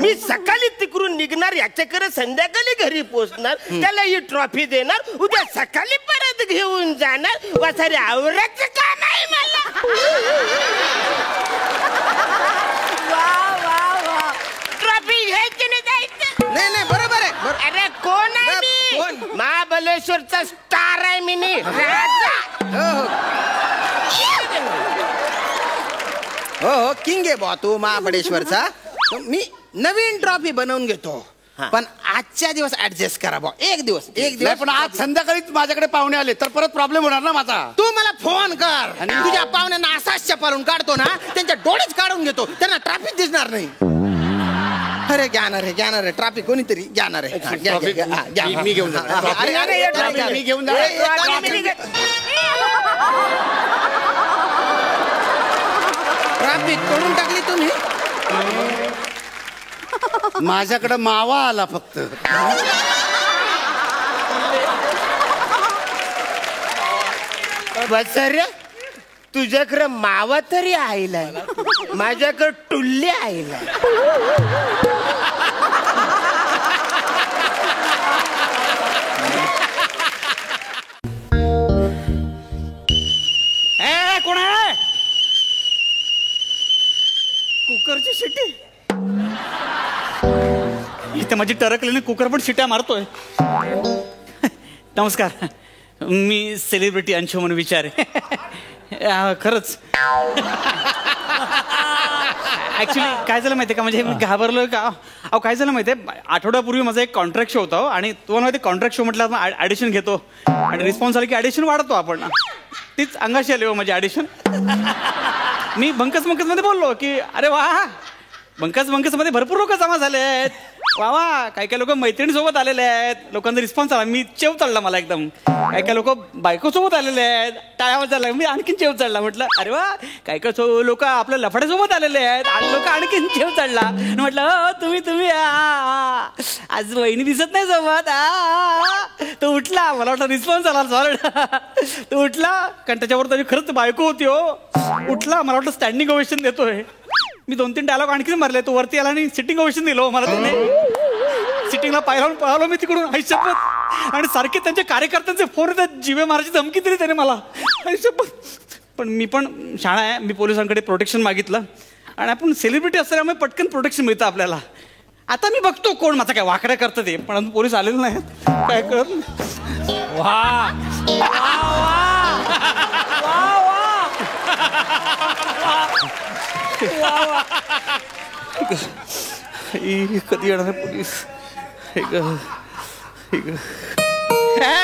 मी सकाळी तिकडून निघणार, याच्याकडे संध्याकाळी घरी पोहोचणार, त्याला ही ट्रॉफी देणार, उद्या सकाळी परत घेऊन जाणार. वासारे आवराचं काम आहे मला. ट्रॉफी घ्यायची नाही जायचं. नाही बरोबर आहे. अरे कोण आहे मी? महाबलेश्वरचा स्टार आहे मी. हो किंग आहे बा तू महाबळेश्वरचा. मी नवीन ट्रॉफी बनवून घेतो, पण आजच्या दिवस ऍडजस्ट करा बा. एक दिवस. पण आज संध्याकाळीच माझ्याकडे पाहुणे आले तर परत प्रॉब्लेम होणार ना माझा. तू मला फोन कर. तुझ्या पाहुण्यांना असाच चपारून काढतो ना, त्यांच्या डोळेच काढून घेतो, त्यांना ट्रॉफिक दिसणार नाही. अरे घ्याणार आहे ट्रॉफिक कोणीतरी घ्याणार आहे. मी घेऊन जाणार. मी घेऊन जाणार. ट्रॉफिक करून टाकली तुम्ही. माझ्याकडे मावा आला फक्त. बसऱ्या तुझ्याकडे मावा तरी आईला, माझ्याकडे टुल्ले आईला. इथे माझी टरकलेली कुकर पण शिट्या मारतोय. नमस्कार, मी सेलिब्रिटी अंशुमन विचार आहे. खरंच ऍक्च्युली काय झालं माहितीये का, म्हणजे मी घाबरलोय का. अहो काय झालं माहितीये, आठवड्यापूर्वी माझा एक कॉन्ट्रॅक्ट शो होता आणि तुम्हाला माहिती कॉन्ट्रॅक्ट शो म्हटलं ॲडिशन घेतो आणि रिस्पॉन्स आला की ॲडिशन वाढतो आपण. तीच अंगाशी आली हो माझी ॲडिशन. मी बंकस मध्ये बोललो की अरे वा, बंकस मध्ये भरपूर लोक जमा झाले आहेत. वा वा, काही लोक मैत्रिणीसोबत आलेले आहेत. लोकांचा रिस्पॉन्स आला, मी चेव चढला मला एकदम. काही लोक बायकोसोबत आलेले आहेत, टाळ्यावर चालला, मी आणखीन चेव चढला. म्हटलं अरे वा, काही लोक आपल्या लफड्यासोबत आलेले आहेत, लोक आणखीन चेव चढला. म्हटलं तुम्ही आज वहिनी दिसत नाही सोबत. तो उठला, मला वाटलं रिस्पॉन्स आला सॉलिड. तो उठला कारण त्याच्यावर त्याची खरंच बायको होती हो. उठला, मला वाटलं स्टँडिंग ओवेशन देतोय. मी 2-3 डायलॉग आणखी मारले. तो वरती आला आणि सिटिंग ओवेशन दिलं मला. त्याने सिटिंगला पाहिलं, पळालो मी तिकडून आयुष्यपत. आणि सारखे त्यांच्या कार्यकर्त्यांचे फोन येतात, जीवे मारायची धमकी दिली त्याने मला आयुष्यपत. पण मी पण शाळा आहे, मी पोलिसांकडे प्रोटेक्शन मागितलं आणि आपण सेलिब्रिटी असल्यामुळे पटकन प्रोटेक्शन मिळतं आपल्याला. आता मी बघतो कोण माझा काय वाकडं करतं ते, पण पोलीस आलेले नाहीत. काय कर कधी येणार आहे पोलीस.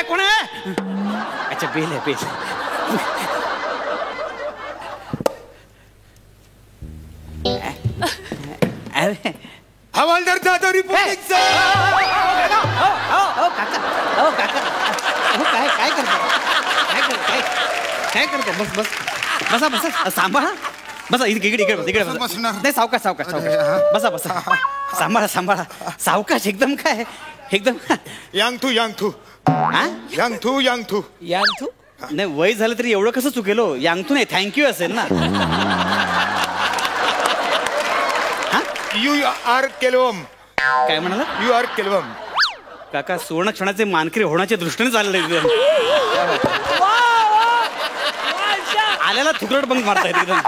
कोण आहे? अच्छा बेल आहे, बेल. अरे हवालदार जाधव रिपोर्टिंग सर. काय करतो? बसा सांभाळा. बसा इकडे बसा. नाही सावकाश. बसा सांभाळा. सावकाश एकदम. काय एकदम यांग थू. नाही वय झालं तरी एवढं कसं चुकेलो. यांगतू नाही, थँक्यू असेल ना. यू आर केलवम. काय म्हणाला? यू आर केलवम. काका सुवर्ण क्षणाचे मानकरी होण्याच्या दृष्टीने चालले. आल्याला थुकरट बंक मारता येते एकदम.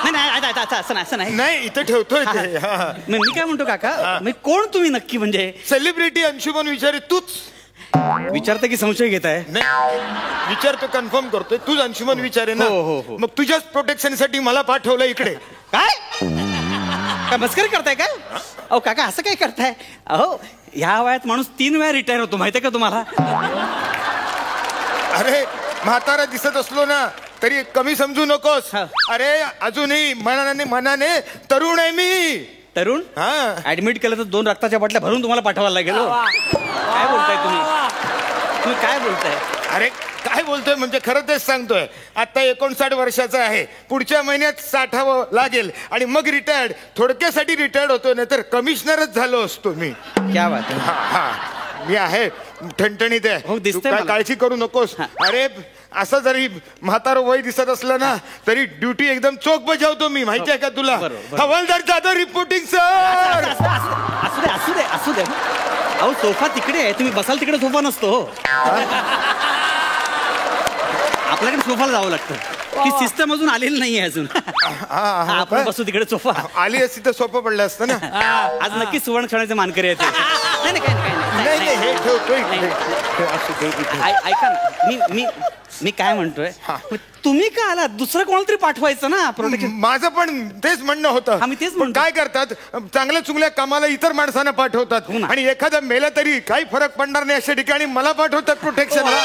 नाही असं नाही, इथं ठेवतोय. मी काय म्हणतो काका, मी कोण तुम्ही नक्की? म्हणजे सेलिब्रिटी अंशुमन विचारे तूच. विचारता की संशय घेताय? नाही, विचारतो, कन्फर्म करतोय. तूच अंशुमन विचारे ना. हो. मग तुझ्याच प्रोटेक्शन साठी मला पाठवलं इकडे. काय मस्करी करताय काय? अहो काका असं काय करताय? अहो ह्या वयात माणूस 3 वेळा रिटायर होतो, माहितीये का तुम्हाला? अरे म्हातारा दिसत असलो ना तरी कमी समजू नकोस. अरे अजूनही मनाने तरुण आहे मी. तरुण? ऍडमिट केलं तर 2 रक्ताच्या बाटल्या भरून तुम्हाला पाठवायला लागेल. काय बोलताय तुम्ही काय बोलताय? अरे काय बोलतोय म्हणजे खरं तेच सांगतोय. आता 59 वर्षाचा आहे, पुढच्या महिन्यात 60 लागेल आणि मग रिटायर्ड. थोडक्यासाठी रिटायर्ड होतो, नाही तर कमिशनरच झालो असतो मी. क्या बात आहे. मी आहे ठणठणीत आहे. काय काळजी करू नकोस. अरे असं जरी म्हातारं वय दिसत असलं ना तरी ड्युटी एकदम चोख बजावतो मी, माहिती आहे का तुला? हवालदार जाधव रिपोर्टिंग सर. असू दे. अहो सोफा तिकडे आहे, तुम्ही बसाल तिकडे सोफा नसतो. आपल्याकडे सोफाला जावं लागतं. ती सिस्टम अजून आलेली नाहीये अजून. आपण बसू तिकडे सोफा. आली असती तर सोपं पडलं असतं ना. आज नक्की सुवर्ण क्षणाचे मानकरी आहेत. ऐका ना, मी काय म्हणतोय, तुम्ही का आलात? दुसरं कोणाला तरी पाठवायचं ना प्रोटेक्शन. माझं पण तेच म्हणणं होतं. आम्ही तेच म्हणतो. काय करतात, चांगल्या चुंगल्या कामाला इतर माणसांना पाठवतात आणि एखादा मेला तरी काही फरक पडणार नाही अशा ठिकाणी मला पाठवतात प्रोटेक्शनला.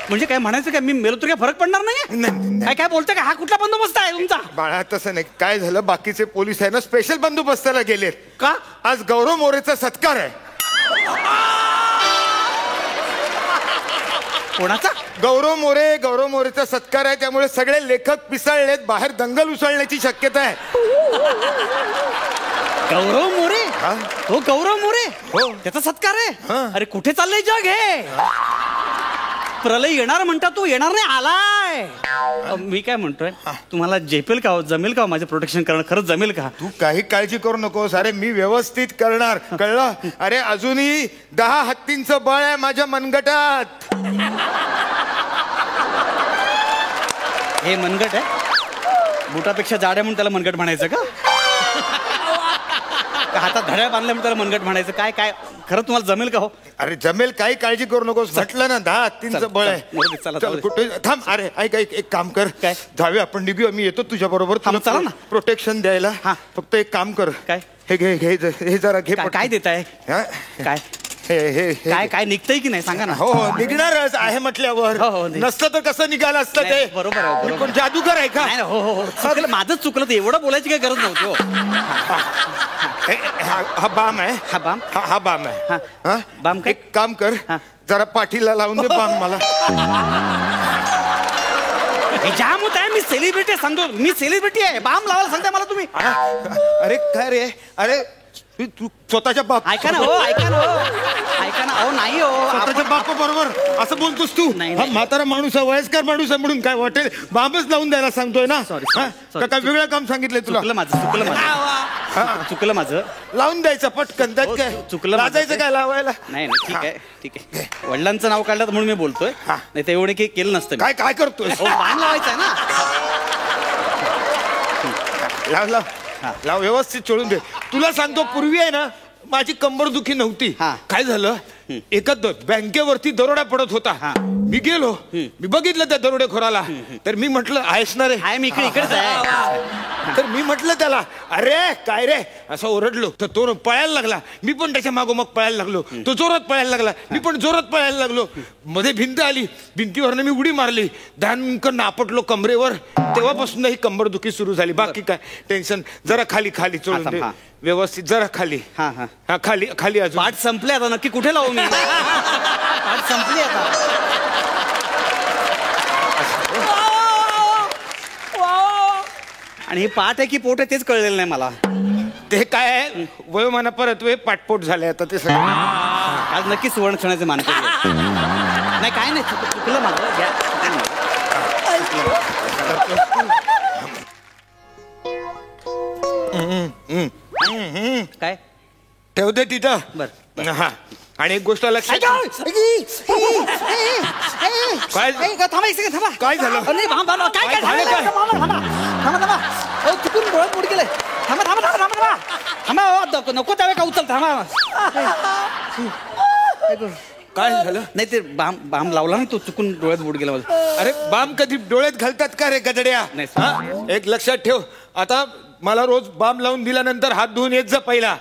म्हणजे काय म्हणायचं काय, मी मेलो तर काय फरक पडणार नाही? काय बोलतोय का? हा कुठला बंदोबस्त आहे तुमचा? बाळा तसं नाही. काय झालं, बाकीचे पोलीस आहे ना स्पेशल बंदोबस्ताला गेलेत. का? आज गौरव मोरेचा सत्कार आहे. कोणाचा? गौरव मोरेचा सत्कार आहे, त्यामुळे सगळे लेखक पिसाळलेत. बाहेर दंगल उसळण्याची शक्यता आहे. गौरव मोरे? हो गौरव मोरे, हो त्याचा सत्कार आहे. अरे कुठे चाललंय जग हे? प्रलय येणार म्हणता, तू येणार नाही, आलाय. मी काय म्हणतोय, तुम्हाला झेपेल का, जमेल का माझं प्रोटेक्शन करणं? खरंच जमेल का? तू काही काळजी करू नकोस. अरे मी व्यवस्थित करणार, कळलं? अरे अजूनही 10 हत्तींचं बळ आहे माझ्या मनगटात. हे मनगट आहे? बुटापेक्षा जाड आहे म्हणून त्याला मनगट म्हणायचं का? हातात घड्याळ बांधल्यामुळे त्याला मनगट म्हणायचं काय काय खरं तुम्हाला जमेल का हो? अरे जमेल, काही काळजी करू नकोस. म्हटलं ना 10 हत्तींचं बळ आहे. चल, चला, चल, कुठे थांब. अरे ऐक ऐक, एक काम कर. काय? जाऊया आपण, निघूया. मी येतो तुझ्या बरोबर. थांब, चला ना. प्रोटेक्शन द्यायला. हा. फक्त एक काम कर. काय? हे घे घे हे जरा घे. काय- काय देताय? हा? काय हे हे हे काय घे. काय निघतंय की नाही सांगा ना. हो हो, निघणारच आहे म्हटल्यावर. हो, हो, निघ. नसतं तर कसं निघालं असतं नाही, ते. बरोबर आहे, बरोबर. मी कोण जादूगर आहे का? नाही नाही, हो हो हो चुकलं, माझंच चुकलं. ते एवढं बोलायची काही गरज नव्हती हो. हा बाम आहे. हा बाम? हा बाम आहे. हा. हा? बाम काय? एक काम कर, हा. जरा पाठीला लावून दे बाम मला. हे जाम होत आहे. मी सेलिब्रिटी आहे, सांगतो. मी सेलिब्रिटी आहे. बाम लावायला सांगताय मला तुम्ही. अरे काय रे, अरे तू स्वतःच्या बाप ऐका ना हो, ऐका ना हो, ऐका ना. अहो नाही हो, स्वतःच्या बापा बरोबर असं बोलतोस तू. नाही, हा नाही. म्हातारा माणूस आहे, वयस्कर माणूस आहे म्हणून काय वाटेल बाबच लावून द्यायला सांगतोय ना. Sorry, हा? sorry, का काय वेगळं काम सांगितलंय तुला? चुकलं माझं, चुकलं माझं. लावून द्यायचं पटकन. त्यात हो, काय चुकलं माझं लाजायचं ते. काय लावायला? नाही नाही, ठीक आहे ठीक आहे. वडिलांचं नाव काढलं म्हणून मी बोलतोय. हा. नाही ते एवढे काही केलं नसतं मी. काय काय करतोय? हो, बाम लावायचं आहे ना. लाव लाव हा. लाव, व्यवस्थित चोळून दे. तुला सांगतो, पूर्वी आहे ना माझी कंबर दुखी नव्हती. हा. काय झालं, एका बँकेवरती दरोडा पडत होता. हा. मी गेलो, मी बघितलं त्या दरोडेखोराला. तर मी म्हटलं, आहेस ना रे? आहे मी इकडेच आहे. तर मी म्हटलं त्याला, अरे काय रे, असं ओरडलो. तर तो पळायला लागला. मी पण त्याच्या मागोमाग पळायला लागलो. तो जोरात पळायला लागला. मी पण जोरात पळायला लागलो. मध्ये भिंत आली, भिंतीवरनं मी उडी मारली. धनकन आपटलो कमरेवर. तेव्हापासून ही कंबर दुखी सुरू झाली. बाकी काय टेन्शन. जरा खाली खाली चोळून दे. हा. व्यवस्थित जरा खाली. हा हा. हा खाली खाली. अजून पाठ संपले आता. नक्की कुठे लावू मी? पाठ संपली आता. आणि हे पाठ आहे की पोट आहे तेच कळलेलं नाही मला. ते काय आहे, वयोमाना परत पाठपोट झाले आता ते सगळं. आज नक्की सुवर्ण क्षणाचे मानकरी आहे. नाही काय नाही, चुकलं माझं. घ्या. काय ठेव दे तिथं. बर. हा. आणि एक गोष्ट लक्षात काय थांबा एक सेकंड थांबा. काय झालं? नाही, काय काय झालं काय? थांबा थांबा. अहो, चुकून डोळ्यात बुड गेले. थांबा थांबा थांबा थांबा थांबा. थांबा नको त्यावे का उचल. थांबा. काय झालं? नाही ते बाम बाम लावला नाही तो, चुकून डोळ्यात बुड गेला माझं. अरे बाम कधी डोळ्यात घालतात का रे गदड्या? नाही, हा? एक लक्षात ठेव, आता मला रोज बाम लावून दिल्यानंतर हात धुवून येत जा पहिला.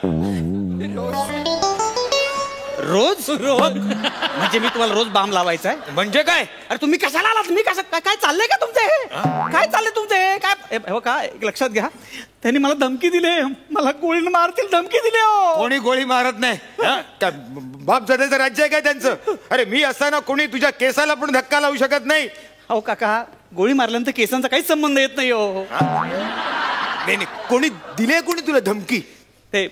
रोज रोज म्हणजे मी तुम्हाला रोज बाम लावायचा आहे? म्हणजे काय? अरे तुम्ही कशाला आलात? मी कसं काय चाललंय का तुमचं हे? काय चाललंय तुमचं हे? काय हो का, एक लक्षात घ्या, त्यांनी मला धमकी दिली. मला गोळीनं मारतील धमकी दिली. हो, कोणी गोळी मारत नाही. हा? काय बाप जदेचं राज्य आहे काय त्यांचं? अरे मी असताना कोणी तुझ्या केसाला पण धक्का लावू शकत नाही. अहो काका, गोळी मारल्यानंतर केसांचा काहीच संबंध येत नाही. हो नाही नाही, कोणी दिले, कोणी तुला धमकी? ते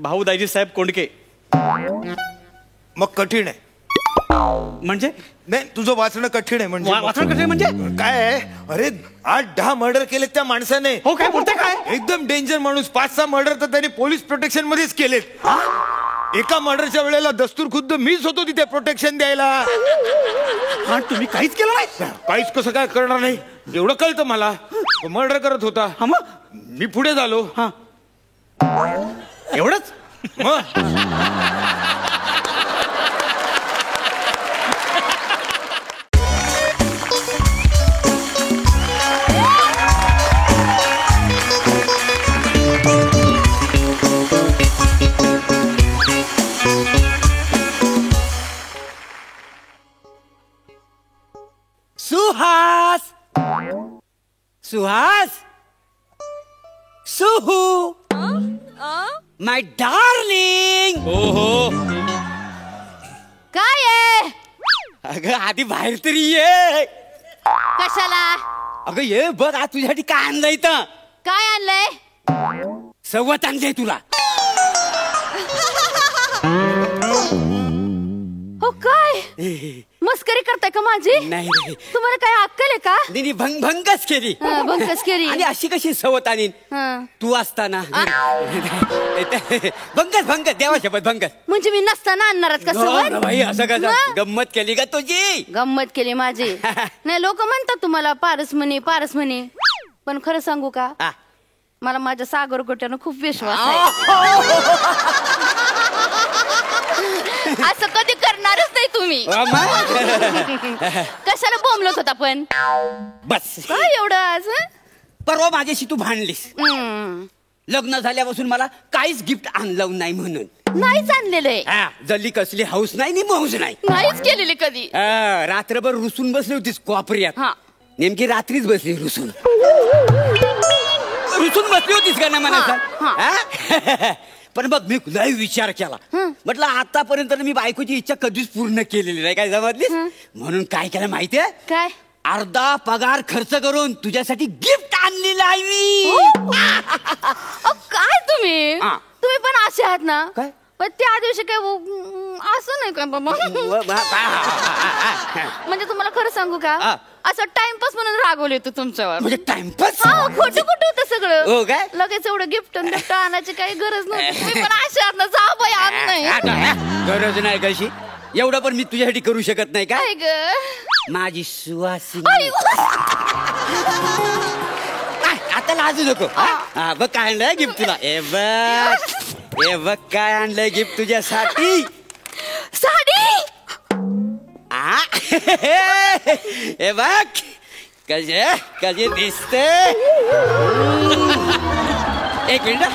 भाऊ दाजी साहेब कोंडके. मग कठीण आहे. म्हणजे नाही, तुझं वाचणं कठीण आहे. म्हणजे वाचन कसे म्हणजे काय आहे? अरे 8-10 मर्डर केलेत त्या माणसाने. हो काय बोलताय काय? एकदम डेंजर माणूस. 5-6 मर्डर तर त्यांनी पोलीस प्रोटेक्शन मध्येच केलेत. एका मर्डरच्या वेळेला दस्तूर खुद्द मीच होतो तिथे प्रोटेक्शन द्यायला. हा, तुम्ही काहीच केलं नाही? काहीच कसं काय करणार नाही, एवढं कळतं मला. मर्डर करत होता. हा मग मी पुढे झालो. हा एवढंच? मग सुहास, सुहास, सुहू, माय डार्लिंग. काय आहे? अगं आधी बाहेर तरी ये. कशाला? अगं ये बघ, आज तुझ्यासाठी काय आणलंय तर. काय आणलंय? सवत आणलंय तुला. हो काय मस्करी करताय का माझी? नाही रे. तुम्हाला काय अक्कल आहे का? दिनी भंगच केली. भंकस केली. आणि अशी कशी सवत आणीन हं. तू असताना? भंगच देवा शपथ भंगच. म्हणजे मी नसताना आणणार का सवय? भाई असं कसं मग? गंमत केली का तुझी? गंमत केली माझी. नाही, लोक म्हणतात तुम्हाला पारस म्हणे पारस म्हणे, पण खरं सांगू का, हा. मला माझ्या सागर गोट्यानं खूप विश्वास आहे. असं कधी करणारच नाही तुम्ही. कशाला बोंबलत होता पण? बस काय एवढं आज? परवा माझ्याशी तू भांडलीस लग्न झाल्यापासून मला काहीच गिफ्ट आणलं नाही म्हणून. नाहीच आणलेलं आहे. जल्ली कसली हाऊस नाही नि मौज नाही. नाहीच केलेली कधी. रात्रभर रुसून बसली होतीस कोपऱ्यात. नेमकी रात्रीच बसली रुसून बसली होतीस का ना मला. पण बघ मी लय विचार केला. म्हटलं आतापर्यंत मी बायकोची इच्छा कधीच पूर्ण केलेली नाही. काय समजलीस? म्हणून काय केलं माहितीये? काय? अर्धा पगार खर्च करून तुझ्यासाठी गिफ्ट आणलेलं आहे मी. काय तुम्ही पण असे आहात ना? काय? पण त्या दिवशी काय असं नाही का बाबा? म्हणजे तुम्हाला खरं सांगू का, असं टाइमपास म्हणून रागवले होते तुमच्यावर. म्हणजे टाइमपास? खोटं खोटं होतं सगळं. हो काय? लगेच एवढं गिफ्ट आणायची काही गरज नव्हती. तुम्ही पण असे आहात ना, जा बाई आण नाही. गरज नाही कशी? एवढं पण मी तुझ्यासाठी करू शकत नाही का? काय ग माझी सुवासिनी. आता लाजू नको. बघ काय आणलंय गिफ्ट तुला. ए बघ काय आणलंय गिफ्ट तुझ्यासाठी. साडी. ए बघ कशी दिसते. एक मिनिट.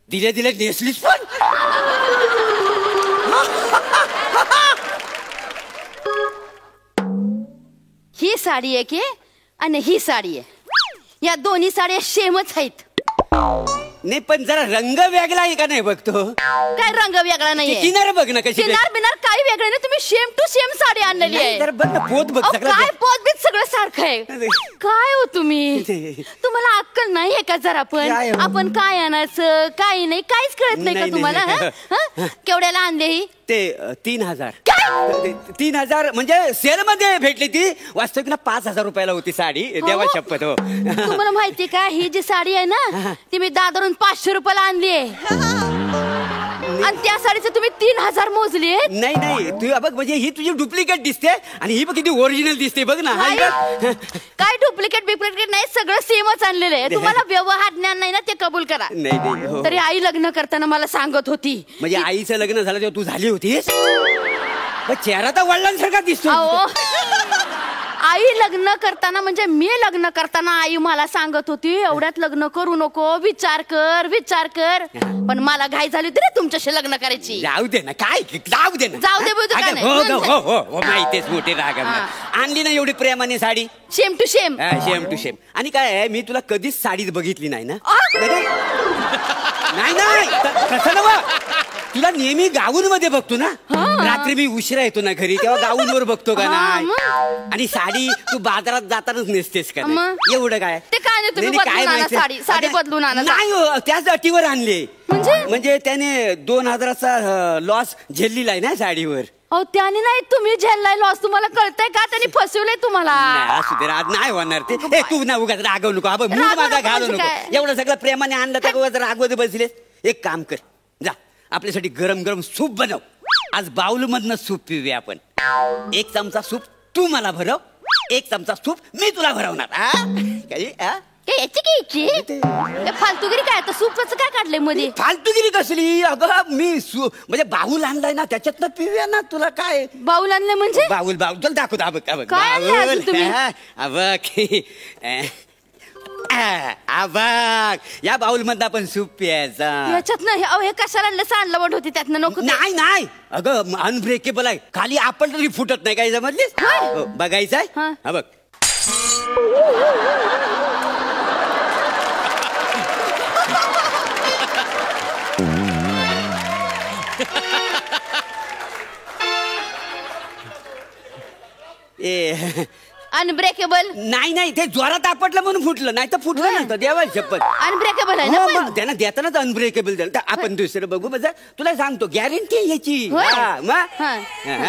दिले दिले नेसलीस पण. ही साडी आहे की आणि ही साडी आहे. या दोन्ही साड्या सेमच आहेत. नाही पण जरा रंग वेगळा आहे का नाही बघतो. काय रंग वेगळा नाही? किनार बघ ना कशी. किनार बिनार काही वेगळं नाही. तुम्ही सेम टू सेम साडी आणलेली आहे. पोत बघ काय पोत बीत सगळं सारखं आहे. काय हो तुम्ही, तुम्हाला अक्कल नाही आहे का जरा पण? आपण काय आणायचं काय नाही काहीच कळत नाही का तुम्हाला? केवढ्याला आणले ही? ते 3000. 3000 म्हणजे सेल मध्ये भेटली ती. वास्तविक ना 5000 रुपयाला होती साडी. देवा शपथ. हो तुम्हाला माहितीये का, ही जी साडी आहे ना ती मी दादरून 500 रुपयाला आणली आहे. आणि त्या साडीचं तुम्ही 3000 मोजले. नाही नाही तू बघ म्हणजे ही तुझी डुप्लिकेट दिसते आणि ही बघ किती ओरिजिनल दिसते बघ ना. काय डुप्लिकेट बिप्लिकेट नाही, सगळं सेमच आणलेलं आहे. तुम्हाला व्यवहार ज्ञान नाही ना ते कबूल करा. नाही तरी आई लग्न करताना मला सांगत होती. म्हणजे आईचं लग्न झालं तेव्हा तू झाली होतीस. चेहरा तर वडिलांसारखा दिसतो. आई लग्न करताना म्हणजे मी लग्न करताना आई मला सांगत होती एवढ्यात लग्न करू नको, विचार कर विचार कर. पण मला घाई झाली होती ना तुमच्याशी लग्न करायची. जाऊ दे ना काय जाऊ दे ना. जाऊ दे. हो माहितीच मोठी राग आणली ना एवढी प्रेमाने sari. Same to same. Same to same. आणि काय मी तुला कधीच साडीच बघितली नाही ना. नाही तसं नव्ह. तुला नेहमी गाऊन मध्ये बघतो ना. रात्री मी उशिरा येतो ना घरी तेव्हा गाऊन वर बघतो का नाही. आणि साडी तू बाजारात जातानाच नेसतेस का नाही. एवढं काय ते काय नाही तुम्ही बदलून आणा साडी. साडी बदलून आणा. नाही त्याच अटीवर आणले. म्हणजे त्याने 2000चा लॉस झेललेला आहे ना साडीवर. अहो त्याने नाही तुम्ही झेललाय लॉस. तुम्हाला कळतंय का? त्यांनी फसवलंय तुम्हाला. असू दे नाही होणार ते. तू ना उगाच रागवू नको. मूड माझा घालू नको. एवढं सगळं प्रेमाने आणलं तर उगाच रागवत बसलेस. एक काम कर जा आपल्यासाठी गरम गरम सूप बनव. आज बाउल मधनं सूप पिऊया आपण. 1 चमचा सूप तू मला भरव. 1 चमचा सूप मी तुला भरवणार. फालतूगिरी काय? सूपच काय काढलंय मध्ये? फालतूगिरी कसली? अगं मी म्हणजे बाऊल आणलाय ना त्याच्यातनं पिऊया ना. तुला काय बाऊल आणलंय म्हणजे? बाऊल चल दाखवतो. बघ या बाउल मधनं आपण सूप प्यायचा. याच्यात नाही. हे कशाला सांडलं वाट होती त्यातनं नको. नाही अगं अनब्रेकेबल आहे. खाली आपण तरी फुटत नाही. काय समजलीस? बघायचं आहे. हा बघ. अनब्रेकेबल नाही ते जोरात आपटलं म्हणून फुटलं. नाही तर फुटलं नसतं. देवा शपथ. अनब्रेकेबल आहे ना. त्यांना देतानाच अनब्रेकेबल दिलं. तर आपण दुसरं बघू. म्हणजे तुला सांगतो गॅरंटी आहे याची.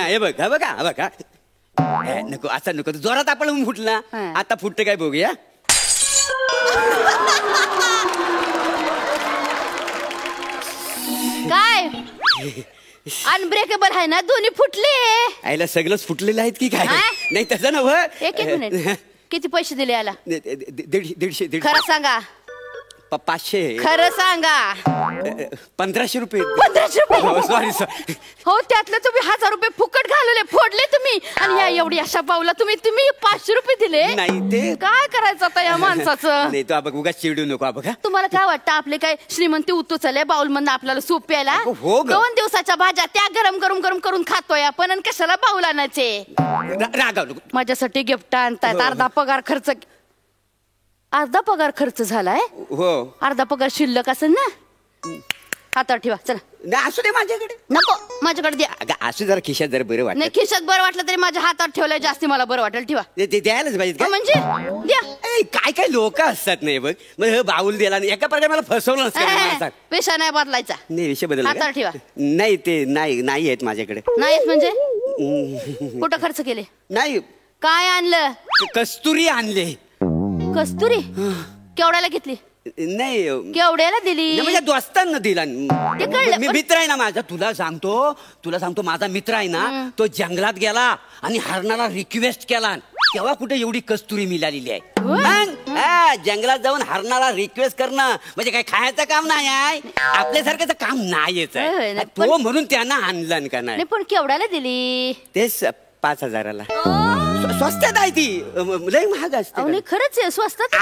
हे बघ बघा नको असं नको. जोरात आपलं म्हणून फुटला. आता फुटतं काय बघूया. काय अनब्रेकेबल आहे ना, दोन्ही फुटले. आईला सगळंच फुटलेलं आहेत की काय? हा? नाही तसं नव. एक मिनिट, किती पैसे दिले याला? 150 खरं सांगा. 500. खरं सांगा. 1500 रुपये. 1500 रुपये? सॉरी. हो, त्यातलं तुम्ही 1000 रुपये फुकट घालवले, फोडले तुम्ही. आणि या एवढी अशा पावला तुम्ही 500 रुपये दिले. नाही ते काय करायचं आता या माणसाचं? नाही तो बघ, उगाच चिडू नको बघा. तुम्हाला काय वाटतं, आपले काय श्रीमंती उतू चालले बाउल मधून आपल्याला सूप प्यायला? हो ग. 2 दिवसाच्या भाज्या त्या गरम गरम गरम करून खातोय आपण, आणि कशाला बाउल आणायचे? रागाव नको. माझ्यासाठी गिफ्ट आणतायत. अर्धा पगार खर्च झालाय. हो. अर्धा पगार शिल्लक असेल ना, हातावर ठेवा. चला. नाही असू दे माझ्याकडे. नको, माझ्याकडे द्या. अगं असू जरा खिशात जरा बरं वाटत. नाही, खिशात बरं वाटलं तरी माझ्या हातावर ठेवलंय जास्ती मला बरं वाटेल. ठेवा. ते द्यायलाच पाहिजे म्हणजे द्या. काय काय लोक असतात नाही बघ. मग हे बाऊल दिला नाही, एका प्रकारे मला फसवलं नसतं. पेशा नाही बदलायचा. नाही विषय बदल. हातावर ठेवा. नाही ते नाही आहेत माझ्याकडे. नाहीत म्हणजे कुठं खर्च केले? नाही. काय आणलं? कस्तुरी आणले. कस्तुरी? केवढ्याला घेतली? नाही केवढ्याला दिली? म्हणजे दोस्तांना दिला. ते कळलं. मी मित्र आहे ना माझा. तुला सांगतो माझा मित्र आहे ना, तो जंगलात गेला आणि हरणाला रिक्वेस्ट केला. तेव्हा कुठे एवढी कस्तुरी मिळालेली आहे. मग जंगलात जाऊन हरणाला रिक्वेस्ट करणं म्हणजे काय खायचं काम नाही आहे, आपल्यासारखं काम नाहीच आहे. तो म्हणून त्यांना आणलं का नाही. पण केवढ्याला दिली? तेच 5000ला. स्वस्तात आहे ती, लय महाग असते. खरंच आहे स्वस्तात.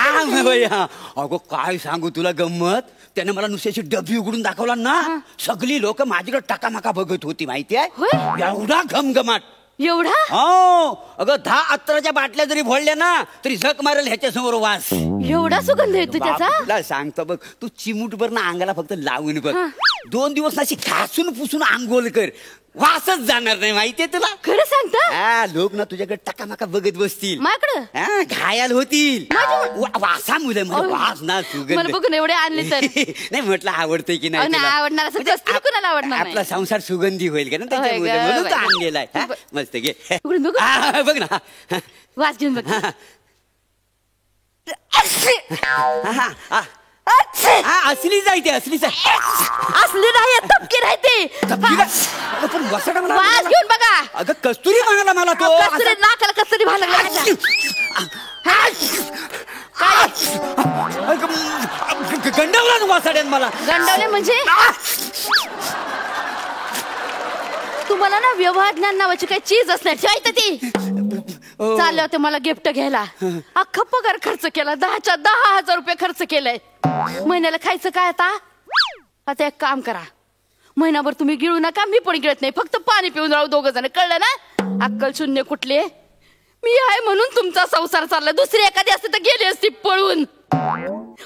अगं काय सांगू तुला गंमत. त्याने मला नुसत्याची डबी उघडून दाखवला ना, सगळी लोक माझ्याकडे टाकामाका बघत होती माहिती आहे. एवढा घमघमाट. एवढा? हो अगं 10 अत्तराच्या बाटल्या जरी भोळल्या ना तरी झक मारेल ह्याच्या समोर वास. एवढा सुगंध येतो त्याचा. तुला सांगतो बघ, तू चिमूटभर ना अंगाला फक्त लावून बघ. 2 दिवस अशी घासून पुसून आंघोळ कर, वासच जाणार नाही माहितीये तुला. खरं सांगता? लोक ना तुझ्याकडे टाकामाका बघत बसतील, माझ्याकडे घायाल होतील वासामुळे. म्हणजे वास ना सुगंध बघून एवढे आणले तर. नाही म्हटलं आवडतंय की नाही आवडणार असं कुणाला आवडणार? आपला संसार सुगंधी होईल का ना त्याच्यामुळे, म्हणून तो आणलेला आहे. मस्त घे बघ ना, वास घेऊन बघ. असलीच आहे ते, असलीच आहे. असली नाही, तपकी राहते. पण वसाडा म्हणा, वास घेऊन बघा. अगं कस्तुरी म्हणाला मला तो. कस्तुरी नाकाला कस्तुरी व्हायला लागला. गंडवला ना वासाड्यान मला. गंडवले म्हणजे तुम्हाला ना व्यवहार ज्ञान नावाची काही चीज असणार ठेवायचं ती. चाललं होतं मला गिफ्ट घ्यायला, अख्खा पगार खर्च केला. 10च्या 10,000 रुपये खर्च केलाय. महिन्याला खायचं काय आता? आता एक काम करा, महिनाभर तुम्ही गिळू नका, मी पण गिळत नाही, फक्त पाणी पिऊन राहू 2 जण. कळलं ना? अक्कल शून्य कुठले. मी आहे म्हणून तुमचा संसार चालला. दुसरी एखादी असते तर गेली असती पळून.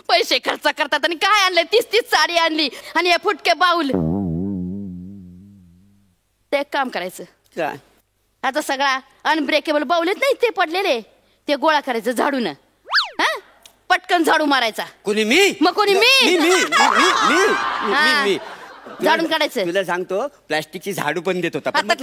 पैसे खर्च करतात आणि काय आणलंय? 30 साडी आणली आणि हे फुटके बाऊल. ते एक काम करायचं, आता सगळा अनब्रेकेबल बाऊल नाही ते पडलेले, ते गोळा करायचं झाडून. पटकन झाडू मारायचा. कोणी मी? मग कोणी मी? मी झाडून काढायचं. तुला सांगतो प्लास्टिकची झाडू पण देत होता. आता